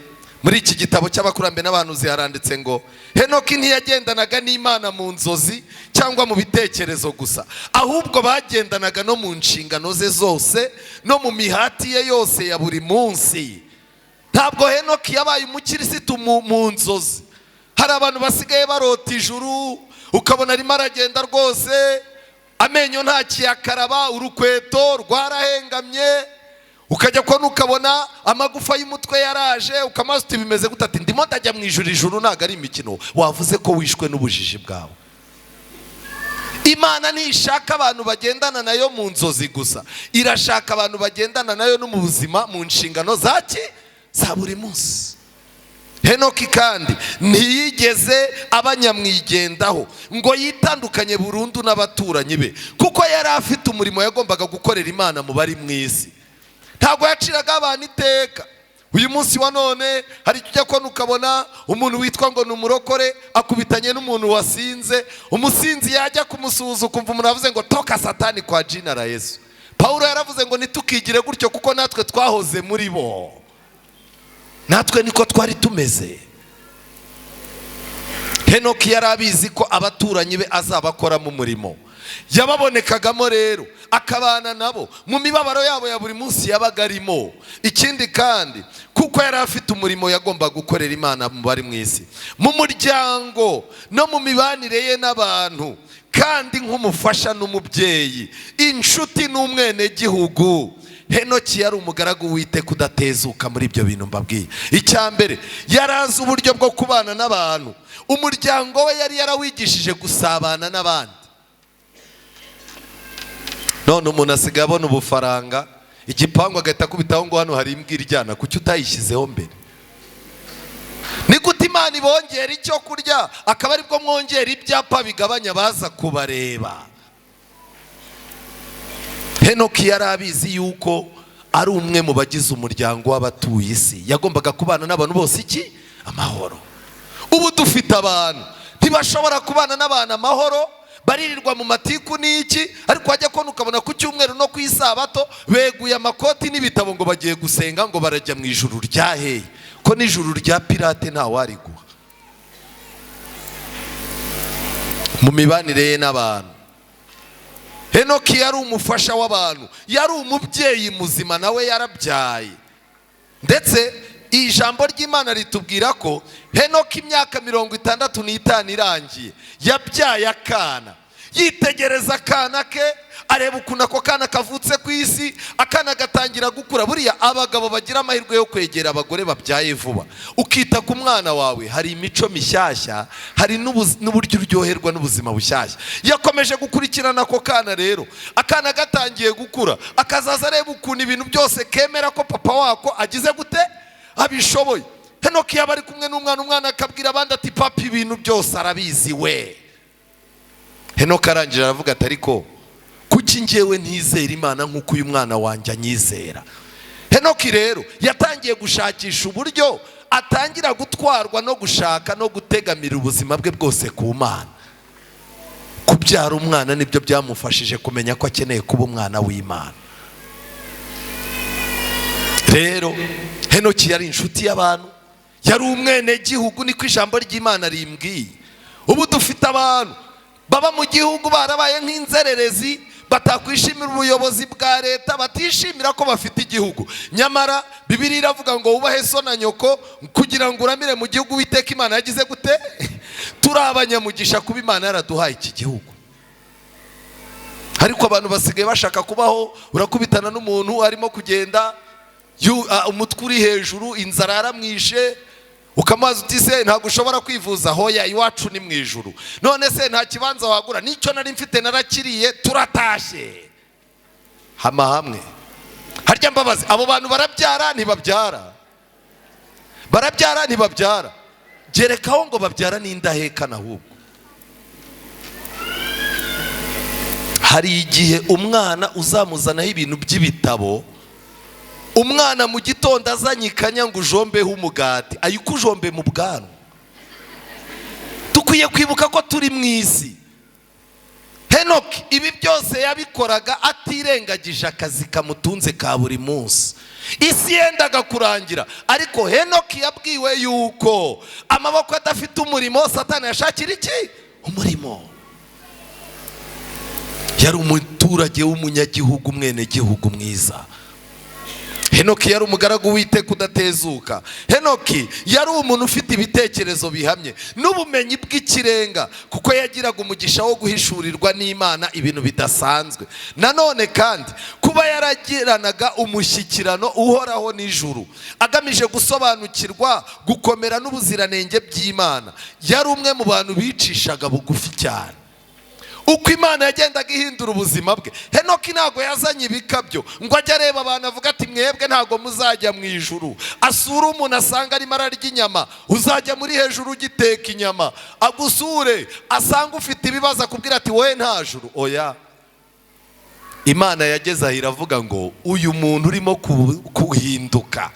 muri iki gitabo cy'abakurambere n'abahanuzi haranditse ngo Henoki ntiyagendanaga n'Imana mu nzozi cyangwa mu bitekerezo gusa, ahubwo bagendanaga no mu nshingano ze zose no mu mihati ye yose ya buri munsi. Ntabwo Henoki yabaye umukirisitu mu nzozi. Hari abantu basigaye barota ijuru, ukabona arimo aragenda rwose amenyo nta kiyakaraba, urukweto rwarahengamye, ukajya kubona ukabona amagufa y'umutwe yaraje, ukamaze uti bimeze gute? Ati ndimo ndajya mu ijuru. Ijuru ntabwo ari imikino. Wavuze ko wishwe n'ubujiji bwawe. Imana ntishaka abantu bagendana nayo mu nzozi gusa, irashaka abantu bagendana nayo no mu buzima, mu nshingano za buri munsi. Henoki kandi ntiyigeze abanyamwigendaho ngo yitandukanye burundu n'abaturanyi be, kuko yari afite umurimo yagombaga gukorera Imana mu bari mu isi. Ntabwo yaciraga abantu iteka. Uyu munsi wa none hari icyo ujya kubona ukabona umuntu witwa ngo ni umurokore akubitanye n'umuntu wasinze. Umusinzi yajya kumusuhuza ukumva umuntu avuze ngo toka satani kwa jina la Yesu. Paulo yaravuze ngo nitukigire gutyo kuko natwe twahoze muri bo. Natwe niko twari tumeze. Henoki yari abizi ko abaturanyi be azabakoramo umurimo. Yababonekagamo rero, akabana nabo mu mibabaro yabo ya buri munsi yabaga arimo. Ikindi kandi kuko yari afite umurimo yagomba gukorera Imana mu bari mu isi, mu muryango no mu mibanire ye n'abantu, kandi nk'umufasha n'umubyeyi, inshuti n'umwenegihugu. Henoki yari umugaragu w'Uwiteka udatezuka muri ibyo bintu mbabwiye. Icya mbere, yari azi uburyo bwo kubana n'abantu. Umuryango we yari yarawigishije gusabana n'abandi. None umuntu asigaye abona ubufaranga, igipangu agahita akubitaho ngo hano hari imbwa iryana, kuki utayishyizeho mbere? Ni gute Imana ibongera icyo kurya akaba aribwo mwongera ibyapa bigabanya baza kubareba? Henoki yari abizi yuko ari umwe mu bagize umuryango w'abatuye isi, yagombaga kubana n'abantu bose iki? Amahoro. Ubu dufite abantu ntibashobora kubana n'abantu amahoro, baririrwa mu matiku n'iki, ariko wajya kubona ukabona ku cyumweru no ku isabato beguye amakoti n'ibitabo ngo bagiye gusenga, ngo barajya mu ijuru ryaheye. Ko n'ijuru rya pirate ntawariguha. Mu mibanire ye n'abantu, Henoki yari umufasha w'abantu, yari umubyeyi muzima, nawe yarabyaye. Ndetse ijambo ry'Imana ritubwira ko Henoki imyaka 65 irangiye yabyaye akana. Yitegereza akana ke, areba ukuntu ako kana kavutse ku isi, akana gatangira gukura. Buriya abagabo bagira amahirwe yo kwegera abagore babyaye vuba, ukita ku mwana wawe, hari imico mishyashya, hari n'uburyo uryoherwa n'ubuzima bushyashya. Yakomeje gukurikirana ako kana rero, akana gatangiye gukura, akazaza areba ukuntu ibintu byose kemera ko papa wako agize gute? Abishoboye. Henoki yaba ari kumwe n'umwana, umwana akabwira abandi ati papa ibintu byose arabizi we. Henoki arangira aravuga ati ariko kuki njyewe ntizera Imana nk'uko uyu mwana wanjye anyizera? Henoki rero yatangiye gushakisha uburyo atangira gutwarwa no gushaka no gutegamira ubuzima bwe bwose ku Mana. Kubyara umwana nibyo byamufashije kumenya ko akeneye kuba umwana w'Imana. Rero Henoki yari inshuti y'abantu, yari umwenegihugu, niko ijambo ry'Imana rimbwiye. Ubu dufite abantu baba mu gihugu barabaye nk'inzererezi, batakwishimira ubuyobozi bwa leta, batishimira ko bafite igihugu. Nyamara Bibiliya iravuga ngo wubahe so na nyoko kugira ngo uramire mu gihugu Uwiteka Imana yagize gute? Turi abanyamugisha kuba Imana yaraduhaye iki gihugu. Ariko abantu basigaye bashaka kubaho, urakubitana n'umuntu arimo kugenda umutwe uri hejuru, inzara yaramwishe, ukamaza uti se ntabwo ushobora kwivuza? Hoya, iwacu ni mu ijuru. None se nta kibanza wagura? Nicyo nari mfite narakiriye, turatashye. Hama hamwe harya mbabazi, abo bantu barabyara ntibabyara? Barabyara ntibabyara? Gerekaho ngo babyara n'indahekana. Ahubwo hari igihe umwana uzamuzanaho ibintu by'ibitabo, umwana mu gitondo azanye ikanya ngo ujombeho umugati, ayikujombe mu bwanwa. Dukwiye kwibuka ko turi mu isi. Henoki ibi byose yabikoraga atirengagije akazi kamutunze ka buri munsi. Isi yendaga kurangira, ariko Henoki yabwiwe yuko amaboko adafite umurimo Satani yashakira iki? Umurimo. Yari umuturage w'umunyagihugu, mwene gihugu mwiza. Henoki yari umugaragu w'Uwiteka udatezuka. Henoki yari umuntu ufite ibitekerezo bihamye n'ubumenyi bw'ikirenga, kuko yagiraga umugisha wo guhishurirwa n'Imana ibintu bidasanzwe. Nanone kandi kuba yaragiranaga umushyikirano uhoraho n'ijuru, agamije gusobanukirwa gukomera n'ubuziranenge by'Imana. Yari umwe mu bantu bicishaga bugufi cyane. Uko Imana yagendaga ihindura ubuzima bwe, Henoki ntago yazanye ibikabyo ngo ajye areba abantu avuga ati mwebwe ntago muzajya mu ijuru. Asura umuntu asanga arimo ararya inyama, uzajya muri hejuru ugiteka inyama. Agusure asanga ufite ibibazo akubwira ati wowe nta juru. Oya, Imana yageze aho iravuga ngo uyu muntu urimo kuhinduka,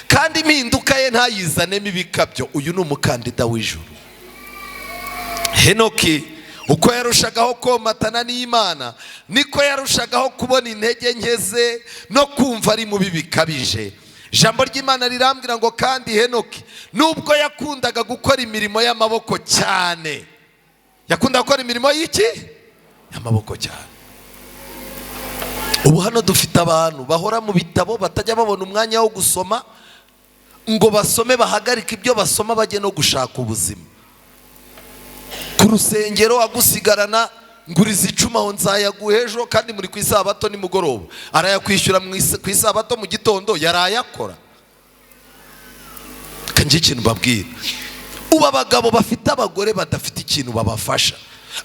kandi impinduka ye ntayizanemo ibikabyo, uyu ni umukandida w'ijuru. Henoki uko yarushagaho komatana n'Imana, niko yarushagaho kubona intege nke ze no kumva ari mubi bikabije. Ijambo ry'Imana rirambwira ngo kandi Henoki nubwo yakundaga gukora imirimo y'amaboko cyane, yakundaga gukora imirimo y'iki? Y'amaboko cyane. Ubu hano dufite abantu bahora mu bitabo, batajya babona umwanya wo gusoma ngo basome, bahagarike ibyo basoma bajye no gushaka ubuzima. Ku rusengero agusigarana nguriza 10 aho nzayaguha ejo, kandi muri ku isabato nimugoroba arayakwishyura ku isabato mu gitondo yarayakora. Kanjye ikintu babwira, ubu abagabo bafite abagore badafite ikintu babafasha,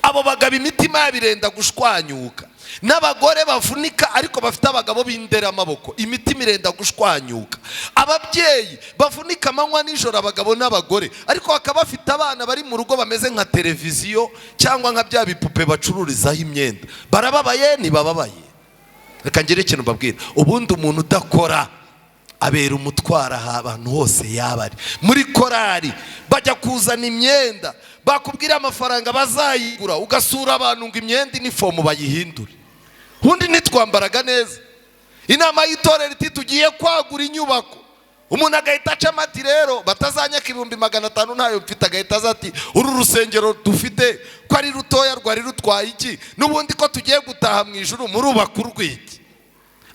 abo bagabo imitima yabirenda gushwanyuka. N'abagore bavunika ariko bafite abagabo b'indera amaboko, imitima irenda gushwanyuka. Ababyeyi bavunika amanywa nijoro, abagabo n'abagore, ariko bakaba bafite abana bari mu rugo bameze nka televiziyo cyangwa nka bya bipupe bacururizaho imyenda. Barababaye ntibababaye? Reka ngire ikintu babwira, ubundi umuntu udakora abera umutwara ahantu hose yaba ari. Muri korari bajya kuzana imyenda, bakubwira amafaranga bazayigura, ugasura abantu ngo imyenda inifomu bayihindure. Undi nitwambaraga neza. Inama y'itorero iti tugiye kwagura inyubako, umuntu agahita aca amati rero batazanyaka 500 ntayo mfite, agahita azati uru rusengero dufite ko ari rutoya rwari rutwaye iki, n'ubundi ko tugiye gutaha mu ijuru murubaka urwiki.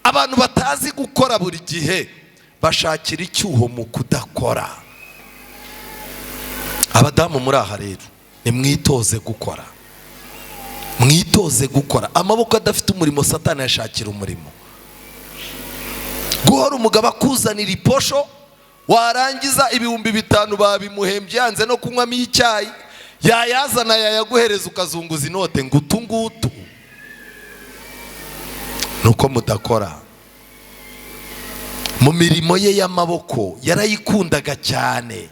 Abantu batazi gukora buri gihe bashakira icyuho mu kudakora. Abadamu muri aha rero nimwitoze gukora, mwitoze gukora. Amaboko adafite umurimo Satani yashakira umurimo. Guhora umugabo akuzanira iposho, warangiza 5,000 babimuhembye yanze no kunywamo icyayi, yayazana yayaguhereza ukazunguza inote ngo utungutu. Nuko mudakora. Mu mirimo ye y'amaboko yarayikundaga cyane,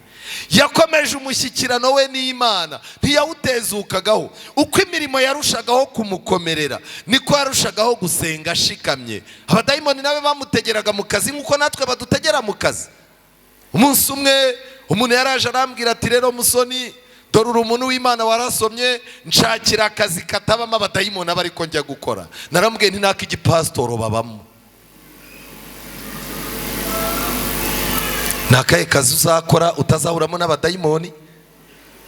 yakomeje umushyikirano we n'Imana, ntiyawutezukagaho. Uko imirimo yarushagaho kumukomerera, niko yarushagaho gusenga ashikamye. Abadayimoni nabe bamutegeraga mu kazi nk'uko natwe badutegera mu kazi. Umunsi umwe umuntu yaraje arambwira ati rero musoni, dore uri umuntu w'Imana warasomye, nshakira akazi katabamo abadayimoni aba ariko njya gukora. Narambwiye nti naka igipasitoro babamo. Nakaye kazi uzakora utazahuramo n'abadayimoni?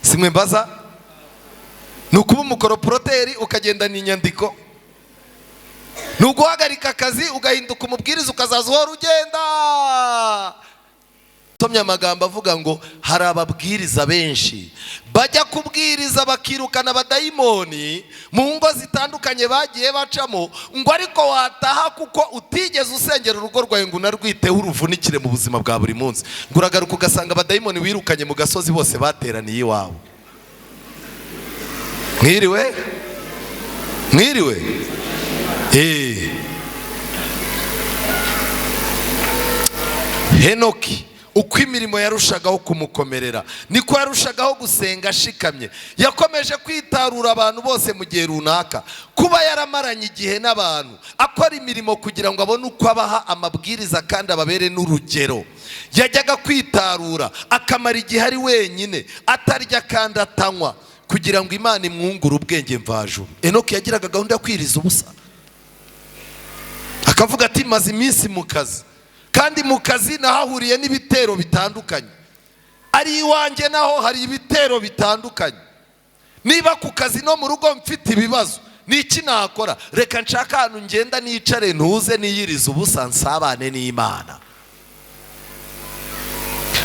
Simwe mbaza. Nukuba umukoroporoteri ukagendana inyandiko, nuguhagarika akazi ugahinduka umubwiriza ukazaza uhora ugenda. Tomye amagambo avuga ngo hari ababwiriza benshi bajya kubwiriza bakirukana abadayimoni mu ngo zitandukanye bagiye bacamo, ngo ariko wataha kuko utigeze usengera urugo rwawe ngo unarwiteho uruvunikire mu buzima bwa buri munsi, ngo uragaruka ugasanga abadayimoni wirukanye mu gasozi bose bateraniye iwawe. Mwiriwe? Mwiriwe? Henoki uko imirimo yarushagaho kumukomerera niko yarushagaho gusenga ashikamye. Yakomeje kwitarura abantu bose mu gihe runaka. Kuba yaramaranye igihe n'abantu akora imirimo kugira ngo abone uko abaha amabwiriza kandi ababere n'urugero. Yajyaga kwitarura akamara igihe ari wenyine atarya kandi atanywa kugira ngo Imana imwungure ubwenge mvajuru. Henoki yagiraga gahunda yo kwiriza ubusa, akavuga ati maze iminsi mu kazi, kandi mu kazi nahahuriye n'ibitero bitandukanye. Ari iwanjye naho hari ibitero bitandukanye. Niba ku kazi no mu rugo mfite ibibazo, niki nakora? Reka nshaka ahantu ngenda nicare ntuze niyiriza ubusa nsabane n'Imana.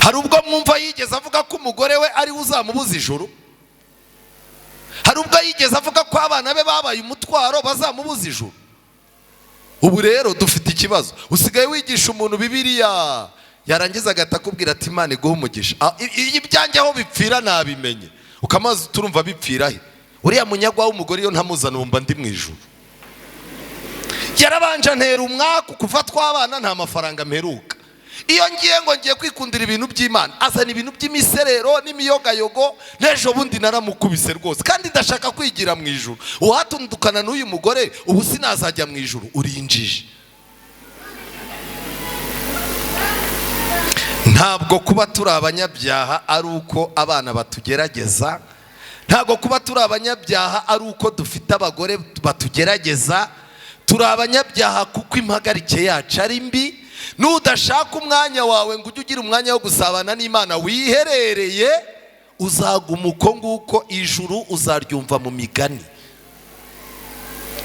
Hari ubwo mwumva yigeze avuga ko umugore we ari uzamubuza ijuru? Hari ubwo yigeze avuga ko abana be babaye umutwaro bazamubuza ijuru? Ubu rero dufite ikibazo. Usigaye wigisha umuntu Bibiliya yarangiza agahita akubwira ati Imana iguhe umugisha. Ibyanjye aho bipfira nabimenye. Ukamaze turumva bipfira he? Uriya munyagwa w'umugore iyo ntamuzana wumva ndi mu ijuru. Yarabanje ntera umwaka kuva twabana nta mafaranga mperuka. Iyo ngiye ngo ngiye kwikundira ibintu by'Imana azana ibintu by'imiserero n'imiyogayogo, n'ejo bundi naramukubise rwose kandi ndashaka kwigira mu ijuru. Uhatundukana n'uyu mugore ubu sinazajya mu ijuru. Urinjije. Ntabwo kuba turi abanyabyaha ari uko abana batugerageza. Ntabwo kuba turi abanyabyaha ari uko dufite abagore batugerageza. Turi abanyabyaha kuko impagarike yacu ari mbi. Nudashaka umwanya wawe ngo ujye ugira umwanya wo gusabana n'Imana wiherereye, uzaguma uko nguko, ijuru uzaryumva mu migani.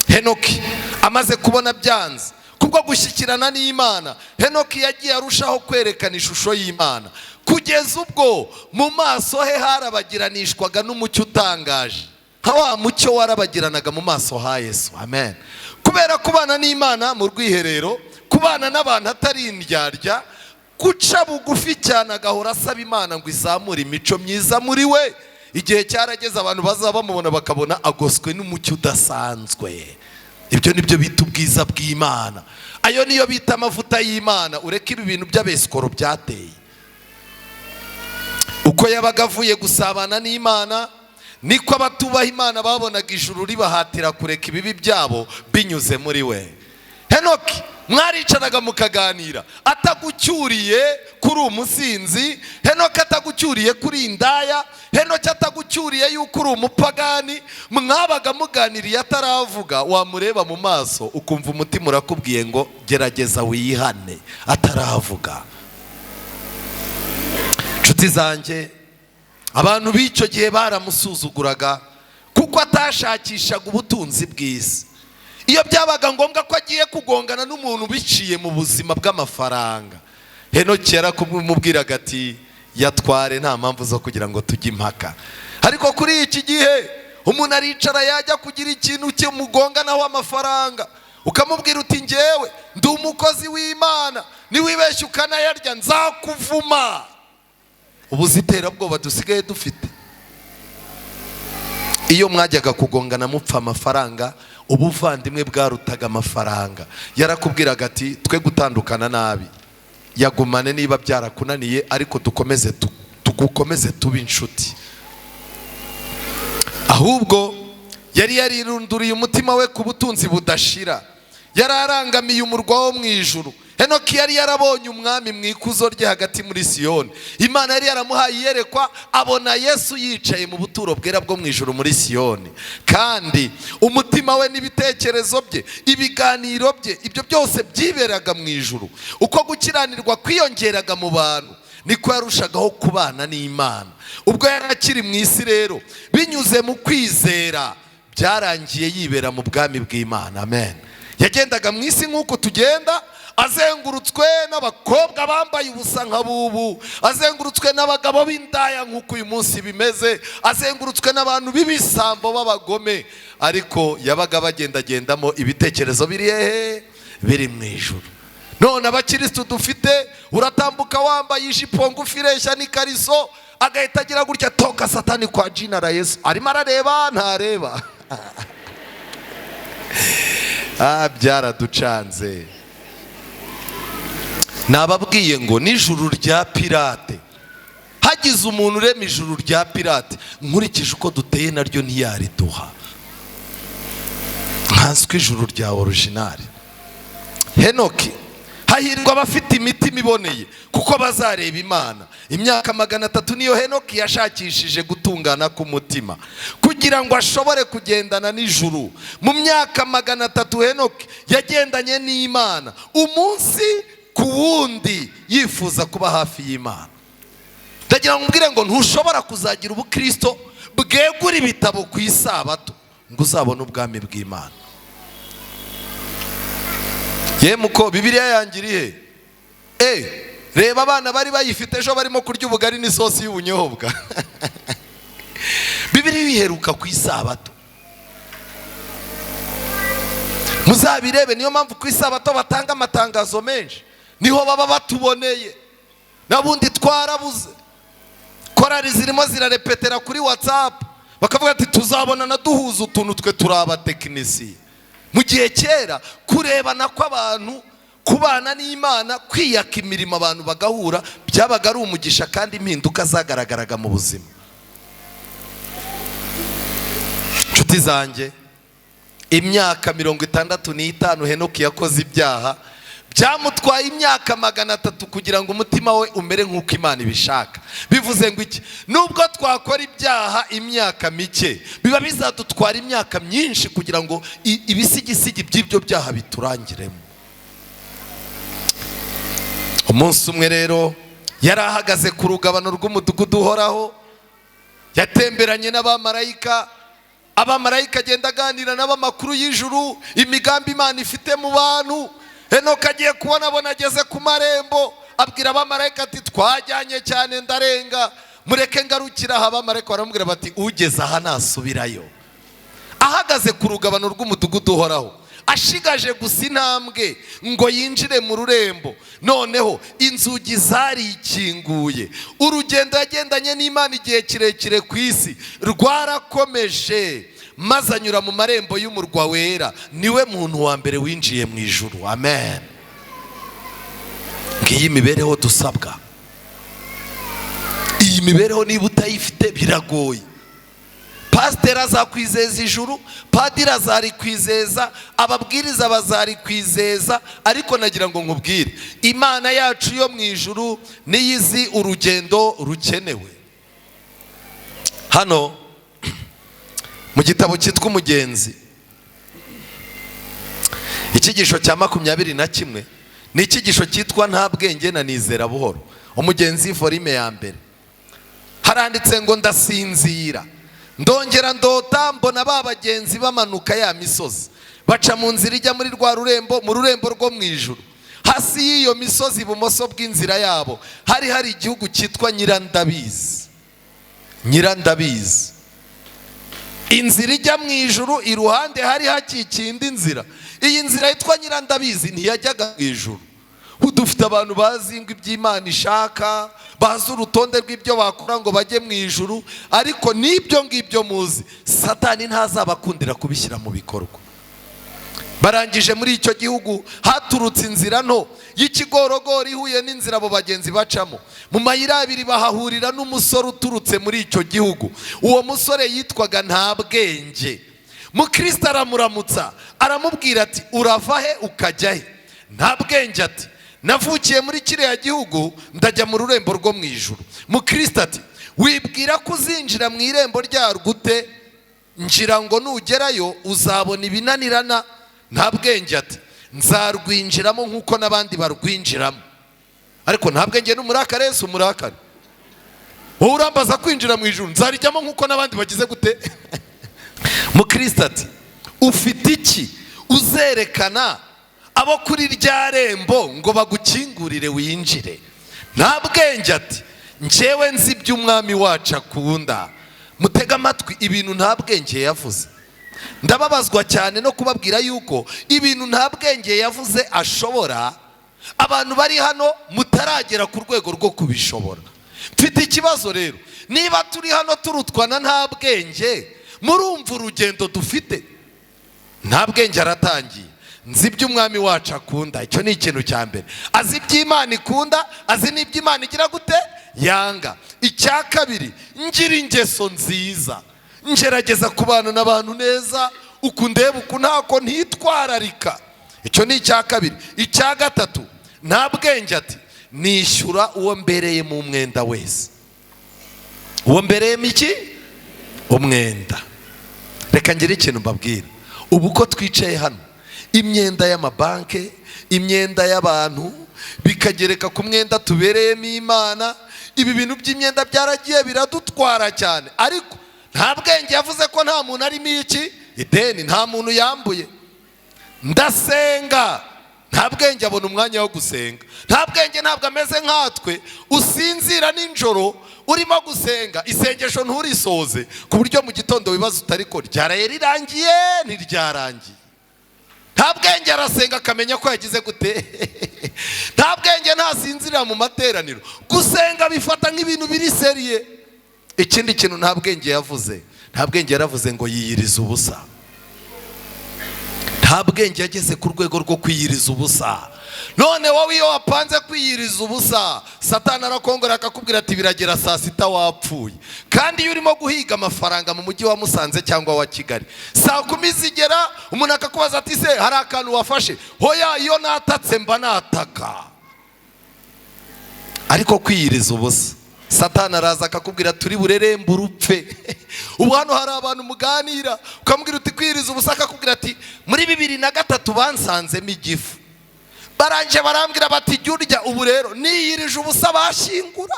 Henoki amaze kubona byanze kubwo gushyikirana n'Imana, Henoki yagiye arushaho kwerekana ishusho y'Imana kugeza ubwo mu maso he harabagiranishwaga n'umucyo utangaje, nka wa mucyo warabagiranaga mu maso ha Yesu. Amen. Kubera kubana n'Imana mu rwiherero, kubana n'abantu atari indyarya, guca bugufi cyane agahora asaba Imana ngo izamure imico myiza muri we. Igihe cyarageze abantu bazaba bamubona bakabona agoswe n'umucyo udasanzwe. Ibyo nibyo bita ubwiza bw'Imana. Ayo niyo bita amavuta y'Imana. Ureke ibi bintu by'abesikoro byateye. Uko yabaga avuye gusabana n'Imana niko abatubaha Imana babonaga ijuru ribahatira kureka ibibi byabo binyuze muri we. Henoki mwaricanaga mukaganira, atagucyuriye kuri umusinzi. Henoki atagucyuriye kuri indaya. Henoki atagucyuriye yuko uri umupagani. Mwabaga muganiriye ataravuga, wamureba mu maso ukumva umutima urakubwiye ngo gerageza wiyihane ataravuga. Nshuti zanjye, abantu b'icyo gihe baramusuzuguraga kuko atashakishaga ubutunzi bw'isi. Iyo byabaga ngombwa ko agiye kugongana n'umuntu biciye mu buzima bw'amafaranga, Henoki yaramubwiraga ati yatware, nta mpamvu zo kugira ngo tujye impaka. Ariko kuri iki gihe umuntu aricara yajya kugira ikintu kimugonganaho amafaranga, ukamubwira uti njyewe ndi umukozi w'Imana, niwibeshya ukanayarya nzakuvuma. Ubuziterabwoba dusigaye dufite. Iyo mwajyaga kugongana mupfa amafaranga, ubuvandimwe bwarutaga amafaranga. Yarakubwiraga ati twe gutandukana nabi, yagumane niba byarakunaniye, ariko tugukomeze tuba inshuti. Ahubwo yari yarirunduriye umutima we ku butunzi budashira. Yararangamiye umurwa wo mu ijuru. Henoki yari yarabonye umwami mu ikuzo rye hagati muri Siyoni. Imana yari yaramuhaye iyerekwa, abona Yesu yicaye mu buturo bwera bwo mu ijuru muri Siyoni. Kandi umutima we n'ibitekerezo bye, ibiganiro bye, ibyo byose byiberaga mu ijuru. Uko gukiranirwa kwiyongeraga mu bantu, niko yarushagaho kubana n'Imana. Ubwo yarakiri mu isi rero, binyuze mu kwizera, byarangiye yibera mu bwami bw'Imana. Amen. Yagendaga mu isi nk'uko tugenda, azengurutswe n'abakobwa bambaye ubusa nka bubu, azengurutswe n'abagabo b'indaya nk'uko uyu munsi bimeze, azengurutswe n'abantu b'ibisambo b'abagome. Ariko yabaga bagendagendamo ibitekerezo biri hehe? Biri mu ijuru. None abakristo dufite, uratambuka wambaye ijipo ngufi ireshya n'ikariso, agahita agira gutya, toka satani kwa jina la Yesu. Arimo arareba ntareba. Byaraducanze. nababwiye ngo n'ijuru rya Pirate, hagize umuntu urema ijuru rya Pirate, nkurikije uko duteye naryo ntiyariduha. nkanswe ijuru rya original. Henoki, hahirwa abafite imitima iboneye kuko bazareba Imana. Imyaka 300 niyo Henoki yashakishije gutungana k'umutima kugira ngo ashobore kugendana n'ijuru. Mu myaka 300 Henoki yagendanye n'Imana umunsi ku wundi yifuza kuba hafi y'Imana. Ndagira ngo mbwire ngo ntushobora kuzagira ubukristo bwegura ibitabo ku isabato ngo uzabone ubwami bw'Imana. Yemuko Bibiliya yangiriye reba abana bari bayifite ejo barimo kurya ubugari n'isosi y'ubunyobwa. Bibiliya iheruka ku isabato. Muzabirebe, niyo mpamvu ku isabato batanga amatangazo menshi, niho baba batuboneye. Nabundi twarabuze, korari zirimo zirarepetera kuri WhatsApp bakavuga ati tuzabonana duhuza utuntu twe turaba tekinisi. Mu gihe kera kurebana kw'abantu, kubana n'Imana, kwiyaka imirimo abantu bagahura byabaga ari umugisha kandi impinduka zagaragaraga mu buzima. Nshuti zanjye, imyaka 65 Henoki yakoze ibyaha, byamutwaye imyaka 300 kugira ngo umutima we umere nk'uko Imana ibishaka. Bivuze ngo iki? Nubwo twakora ibyaha imyaka mike, biba bizadutwara imyaka myinshi kugira ngo ibisigisigi by'ibyo byaha biturangiremo. Umunsi umwe rero yari ahagaze ku rugabano rw'umudugudu uhoraho, yatemberanye n'abamarayika. Abamarayika agenda aganira n'abamakuru y'ijuru, imigambi Imana ifite mu bantu. Henoki agiye kubona abona ageze ku marembo, abwira abamarayika ati twajyanye cyane ndarenga, mureke ngarukira aha. Abamarayika baramubwira bati ugeze aha nasubirayo. Ahagaze ku rugabano rw'umudugudu uhoraho, ashigaje gusa intambwe ngo yinjire mu rurembo, noneho inzugi zarikinguye. Urugendo yagendanye n'Imana igihe kirekire ku isi rwarakomeje, maze anyura mu marembo y'umurwa wera. Niwe muntu wa mbere winjiye mu ijuru. Amen. Ngiyi imibereho dusabwa. Iyi mibereho niba utayifite biragoye. Pasiteri azakwizeza ijuru, padiri azarikwizeza, ababwiriza bazarikwizeza, ariko nagira ngo nkubwire, Imana yacu yo mu ijuru niyo izi urugendo rukenewe. Hano mu gitabo cyitwa Umugenzi, icyigisho cya 21 ni icyigisho cyitwa nta bwenge na nizera buhoro. Umugenzi volume ya mbere, haranditse ngo ndasinzira ndongera ndota, mbona ba bagenzi bamanuka ya misozi, baca mu nzira ijya muri rwa rurembo, mu rurembo rwo mu ijuru. Hasi y'iyo misozi ibumoso bw'inzira yabo hari igihugu cyitwa Nyirandabizi. Nyirandabizi, inzira ijya mu ijuru, iruhande hari hakikiye indi nzira. Iyi nzira yitwa Nyirandabizi ntiyajyaga mu ijuru. Dufite abantu bazi ngo iby'Imana ishaka, bazi urutonde rw'ibyo bakora ngo bajye mu ijuru, ariko n'ibyo ngibyo muzi Satani ntazabakundira kubishyira mu bikorwa. Barangije muri icyo gihugu haturutse inzira nto y'ikigorogoro ihuye n'inzira abo bagenzi bacamo. Mu mayira abiri bahahurira n'umusore uturutse muri icyo gihugu. Uwo musore yitwaga Ntabwenge. Mukristo aramuramutsa, aramubwira ati urava he ukajya he? Ntabwenge ati navukiye muri kiriya gihugu ndajya mu rurembo rwo mu ijuru. Mukristo ati wibwira ko uzinjira mu irembo ryarwo ute? Ngira ngo nugerayo uzabona ibinanirana. Ntabwenge ati nzarwinjiramo nk'uko n'abandi barwinjiramo. Ariko Ntabwenge n'umurakare, Yesu umurakare. Wowe urambaza kwinjira mu ijuru, nzarijyamo nk'uko n'abandi bagize gute? Mukristo ati ufite iki uzerekana abo kuri rya rembo ngo bagukingurire winjire? Ntabwenge ati njyewe nzi iby'umwami wacu akunda. Mutega amatwi ibintu Ntabwenge yavuze. Ndababazwa cyane no kubabwira yuko ibintu Ntabwenge yavuze ashobora, abantu bari hano mutaragera ku rwego rwo kubishobora. Mfite ikibazo rero, niba turi hano turutwa na Ntabwenge, murumva urugendo dufite? Ntabwenge aratangiye. nzi ibyo umwami wacu akunda. Icyo ni ikintu cya mbere. Azi ibyo Imana ikunda, azi n'ibyo Imana igira gute yanga. Icya kabiri, ngira ingeso nziza, ngerageza kubana n'abantu neza, uku ndeba uku ntako ntitwararika. Icyo ni icya kabiri. Icya gatatu, nta bwenge ati nishyura uwo mbereye mu mwenda wese. Uwo mbereyemo iki? Umwenda. Reka ngire ikintu mbabwira. Ubu ko twicaye hano, imyenda y'amabanke, imyenda y'abantu bikagereka ku mwenda tubereyemo Imana, ibi bintu by'imyenda byaragiye biradutwara cyane. Ariko nta bwenge yavuze ko nta muntu arimo iki? Ideni. Nta muntu yambuye. Ndasenga, nta bwenge abona umwanya wo gusenga. Nta bwenge ntabwo ameze nkatwe usinzira nijoro urimo gusenga, isengesho nturisoze ku buryo mu gitondo wibaza utari ko ryaraye rirangiye ntiryarangiye. Nta bwenge arasenga akamenya ko yagize gute. Nta bwenge ntasinzirira mu materaniro. Gusenga bifata nk'ibintu biri seriye. Ikindi kintu nta bwenge yavuze, nta bwenge yaravuze ngo yiyiriza ubusa. Nta bwenge yageze ku rwego rwo kwiyiriza ubusa. None wowe iyo wapanze kwiyiriza ubusa, Satani arakongora akakubwira ati biragera saa sita wapfuye. Kandi iyo urimo guhiga amafaranga mu mujyi wa Musanze cyangwa wa Kigali, saa 10 zigera umuntu akakubaza ati se hari akantu wafashe? Hoya, iyo natatse mba nataka. Ariko kwiyiriza ubusa, Satani araza akakubwira turi burerembe urupfe. Ubu hano hari abantu muganira ukamubwira uti kwiyiriza ubusa, akakubwira ati muri 2003 bansanzemo igifu, baranje barambwira bati jyurya. Ubu rero niyirije ubusa bashingura.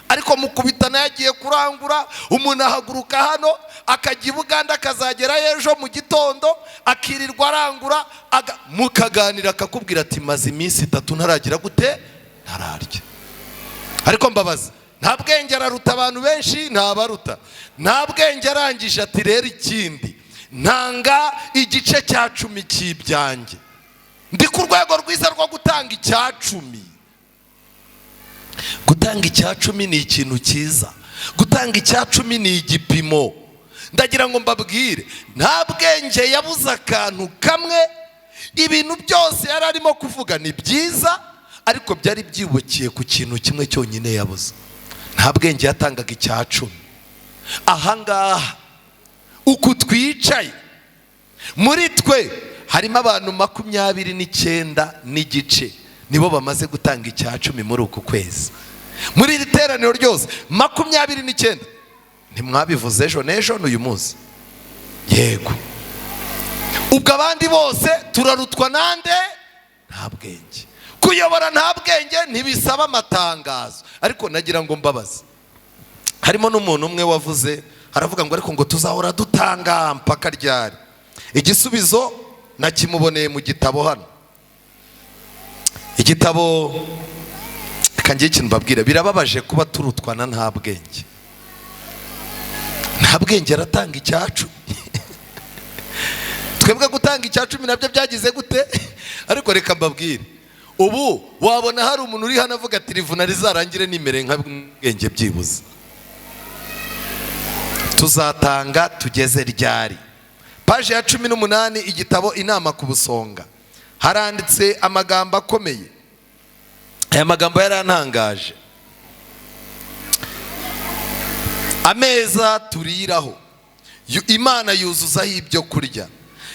Ariko mukubitana yagiye kurangura, umuntu ahaguruka hano akajya i Buganda akazagera ejo mu gitondo akirirwa arangura, mukaganira akakubwira ati maze iminsi 3 ntaragira gute ntararya. Ariko mbabaza, nta bwenge araruta abantu benshi, ntabaruta. Nta bwenge arangije ati rero ikindi ntanga igice cya 10 cy'ibyanjye. Ndi ku rwego rwiza rwo gutanga icya 10. Gutanga icya 10 ni ikintu cyiza. Gutanga icya 10 ni igipimo. Ndagira ngo mbabwire, nta bwenge yabuze akantu kamwe. Ibintu byose yari arimo kuvuga ni byiza, ariko byari byibukiye ku kintu kimwe cyonyine yabuze. Nta bwenge yatangaga icya 10. Ahangaha uku twicaye muri twe harimo abantu 29 n'igice nibo bamaze gutanga icya 10 muri uku kwezi. Muri iri teraniro ryose 29. Ntimwabivuze ejo n'ejo n'uyu munsi? Yego. Ubwo abandi bose turarutwa nande? Nta bwenge. Kuyobora nta bwenge ntibisaba amatangazo. Ariko nagira ngo mbabaze, harimo n'umuntu umwe wavuze, aravuga ngo ariko ngo tuzahora dutanga mpaka ryari? Igisubizo nakimuboneye mu gitabo hano. Igitabo kangiye ikintu mbabwira, birababaje kuba turutwana nta bwenge. Nta bwenge aratanga icya 10. Twebwe gutanga icya 10 nabyo byagize gute? Ariko reka mbabwire, ubu wabona hari umuntu uri hano avuga ati rivuna rizarangire nimere nka bwenge byibuze. Tuzatanga tugeze ryari? Paje ya 18 igitabo Inama ku Busonga haranditse amagambo akomeye. Aya magambo yarantangaje. Ameza turiraho, Imana yuzuzaho ibyo kurya.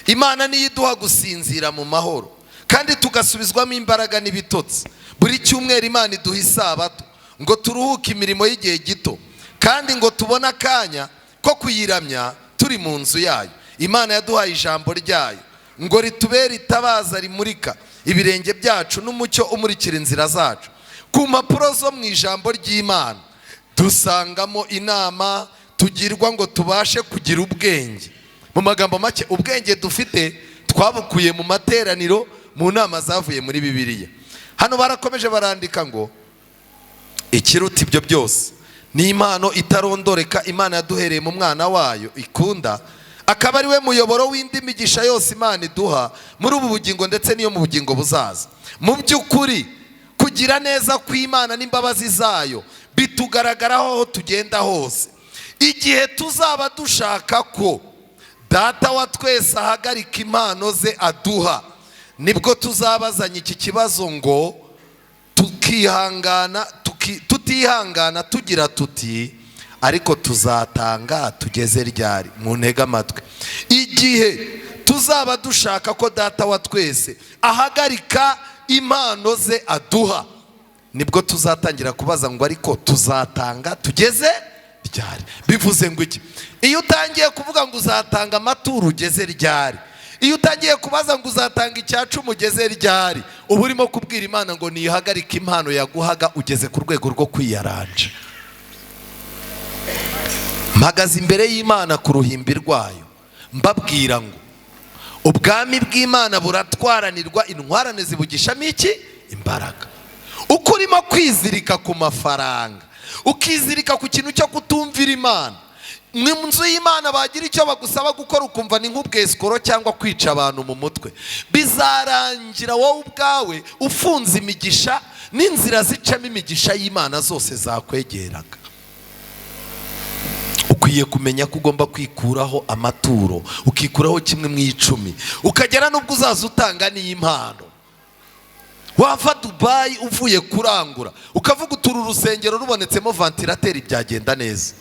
Imana niyo iduha gusinzira mu mahoro kandi tugasubizwamo imbaraga n'ibitotsi. Buri cyumweru Imana iduha isabato ngo turuhuke imirimo y'igihe gito, kandi ngo tubone akanya ko kuyiramya turi mu nzu yayo. Imana yaduhaye ijambo ryayo ngo ritubere itabaza rimurika ibirenge byacu n'umucyo umurikira inzira zacu. Ku mpapuro zo mu ijambo ry'Imana dusangamo inama tugirwa ngo tubashe kugira ubwenge. Mu magambo make, ubwenge dufite twabukuye mu materaniro, mu nama zavuye muri Bibiliya. Hano barakomeje barandika ngo ikiruta ibyo byose ni impano itarondoreka Imana yaduhereye mu mwana wayo ikunda, akaba ari we muyoboro w'indi migisha yose Imana iduha muri ubu bugingo ndetse n'iyo mu bugingo buzaza. Mu by'ukuri kugira neza kw'Imana n'imbabazi zayo bitugaragaraho aho tugenda hose. Igihe tuzaba dushaka ko data wa twese ahagarika impano ze aduha, nibwo tuzabazanya iki kibazo ngo tutihangana tugira tuti ariko tuzatanga tugeze ryari? Mu ntege amatwi, igihe tuzaba dushaka ko data wa twese ahagarika impano ze aduha, nibwo tuzatangira kubaza ngo ariko tuzatanga tugeze ryari? Bivuze ngo iki? Iyo utangiye kuvuga ngo uzatanga amaturo ugeze ryari, iyo utangiye kubaza ngo uzatanga icyacu ugeze ryari, uba urimo kubwira Imana ngo nihagarike impano yaguhaga, ugeze ku rwego rwo kwiyaranja. Mpagaze imbere y'Imana ku ruhimbi rwayo mbabwira ngo ubwami bw'Imana buratwaranirwa, intwarane zibugishamo iki? Imbaraga. Uko urimo kwizirika ku mafaranga, ukizirika ku kintu cyo kutumvira Imana, mu nzu y'Imana bagira icyo bagusaba gukora ukumva ni nk'ubwesikoro cyangwa kwica abantu mu mutwe, bizarangira wowe ubwawe ufunze imigisha n'inzira zicamo imigisha y'Imana zose zakwegeraga. Ukwiye kumenya ko ugomba kwikuraho amaturo, ukikuraho 1/10, ukagera n'ubwo uzaza utanga n'impano. Wava Dubai uvuye kurangura ukavuga utura urusengero rubonetsemo ventilateri byagenda neza,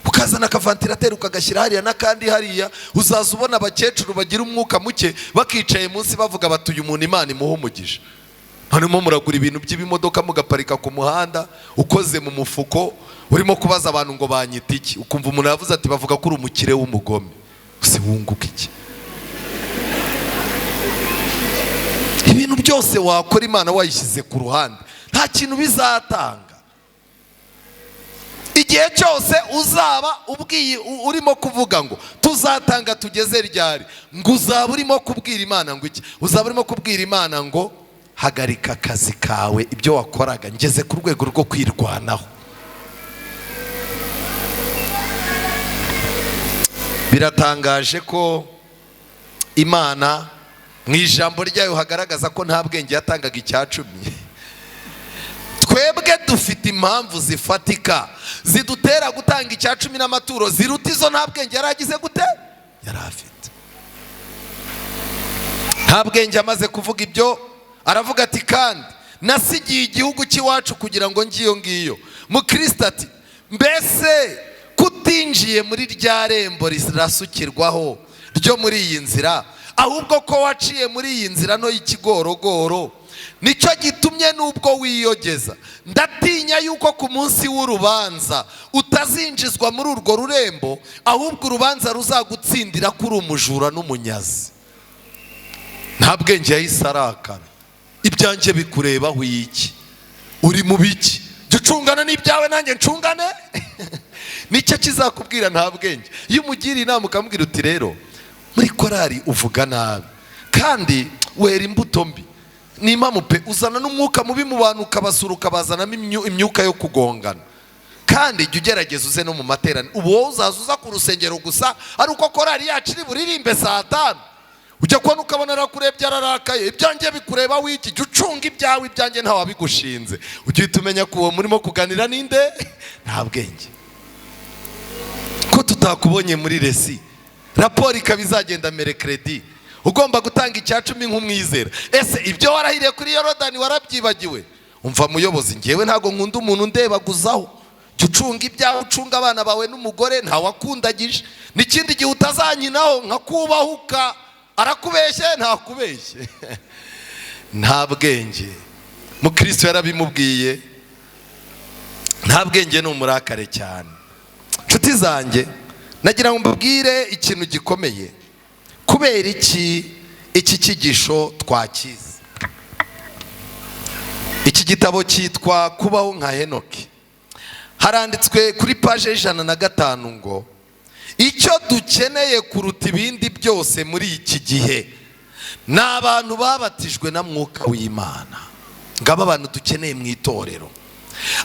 ukazana akaventilateri ukagashyira hariya n'akandi hariya, uzaza ubona abakecuru bagira umwuka muke bakicaye munsi bavuga bati uyu muntu Imana imuha umugisha. Hanyuma muragura ibintu by'ibimodoka mugaparika ku muhanda ukoze mu mufuko, urimo kubaza abantu ngo banyita iki, ukumva umuntu yavuze ati bavuga ko uri umukire w'umugome. Use wunguka iki? Ibintu byose wakora Imana wayishyize ku ruhande nta kintu bizatanga. Igihe cyose uzaba ubwiye urimo kuvuga ngo tuzatanga tugeze ryari, ngo uzaba urimo kubwira Imana ngo iki? Uzaba urimo kubwira Imana ngo hagarika akazi kawe, ibyo wakoraga ngeze ku rwego rwo kwirwanaho. Biratangaje ko Imana mu ijambo ryayo hagaragaza ko nta bwenge yatangaga icya-10. Twebwe dufite impamvu zifatika zidutera gutanga icya-10 n'amaturo ziruta izo nta bwenge yaragize gute? Yari afite. Nta bwenge amaze kuvuga ibyo aravuga ati kandi nasigiye igihugu cy'iwacu kugira ngo ngiyo ngiyo. Mukristo ati mbese kutinjiye muri rya rembo rirasukirwaho ryo muri iyi nzira, ahubwo ko waciye muri iyi nzira no y'ikigorogoro, nicyo gitumye nubwo wiyogeza ndatinya yuko ku munsi w'urubanza utazinjizwa muri urwo rurembo, ahubwo urubanza ruzagutsindira kuri umujura n'umunyazi. Nta bwenge yahise arakara. Ibyanjye bikurebaho iki? Uri mu biki? Ducungana n'ibyawe nanjye ncungane? Nicyo kizakubwira nta bwenge. Iyo umugira inama ukamubwira uti rero muri korari uvuga nabi kandi wera imbuto mbi, ni impamvu pe uzana n'umwuka mubi mu bantu ukabasura ukabazanamo imyuka yo kugongana, kandi jya ugerageza uze no mu materaniro. Ubu wowe uzaza uza ku rusengero gusa ari uko korari yacu iri buririmbe saa 5, ujya kubona ukabona arakurebye ararakaye. Ibyanjye bikureba wiki? Jya ucunga ibyawe, ibyanjye ntawe abigushinze. Ujye utumenya ko uwo murimo kuganira ninde? Nta bwenge. Ko tutakubonye muri resi raporo ikaba izagenda merekredi ugomba gutanga icya-10 nk'umwizera. Ese ibyo warahiriye kuri Yorodani warabyibagiwe? Umva muyobozi, ngewe ntago nkunda umuntu ndebaguzaho. Jya ucunga ibyawe, ucunga abana bawe n'umugore ntawakundagije. N'ikindi gihe utazanyinaho nkakubahuka arakubeshye ntakubeshye. Nta bwenge. Mukristo yarabimubwiye, nta bwenge ni umurakare cyane. Nshuti zanjye, nagira ngo mbabwire ikintu gikomeye. Kubera iki cyigisho twakize. Iki gitabo cyitwa Kubaho nka Henoki. Haranditswe kuri page 105 ngo icyo dukeneye kuruta ibindi byose muri iki gihe ni abantu babatijwe na Mwuka w'Imana. Ngaba abantu dukeneye mu itorero,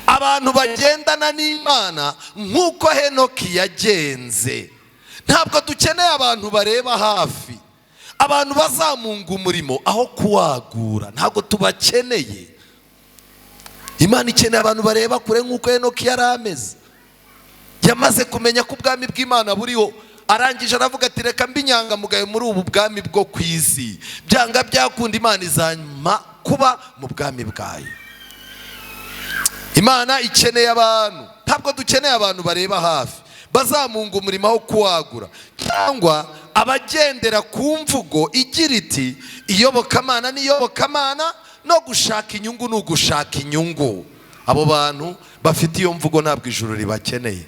abantu bagendana n'Imana nk'uko Henoki yagenze. Ntabwo dukeneye abantu bareba hafi, abantu bazamunga umurimo aho kuwagura. Ntabwo tubakeneye. Imana ikeneye abantu bareba kure nk'uko Henoki yari ameze. Yamaze kumenya ko ubwami bw'Imana buriho, arangije aravuga ati reka mbe inyangamugayo muri ubu bwami bwo ku isi, byanga byakunda Imana izanyuma kuba mu bwami bwayo. Imana ikeneye abantu, ntabwo dukeneye abantu bareba hafi bazamunga umurimo wo kuwagura, cyangwa abagendera ku mvugo igira iti iyobokamana n'iyobokamana no gushaka inyungu ni ugushaka inyungu. Abo bantu bafite iyo mvugo ntabwo ijuru ribakeneye.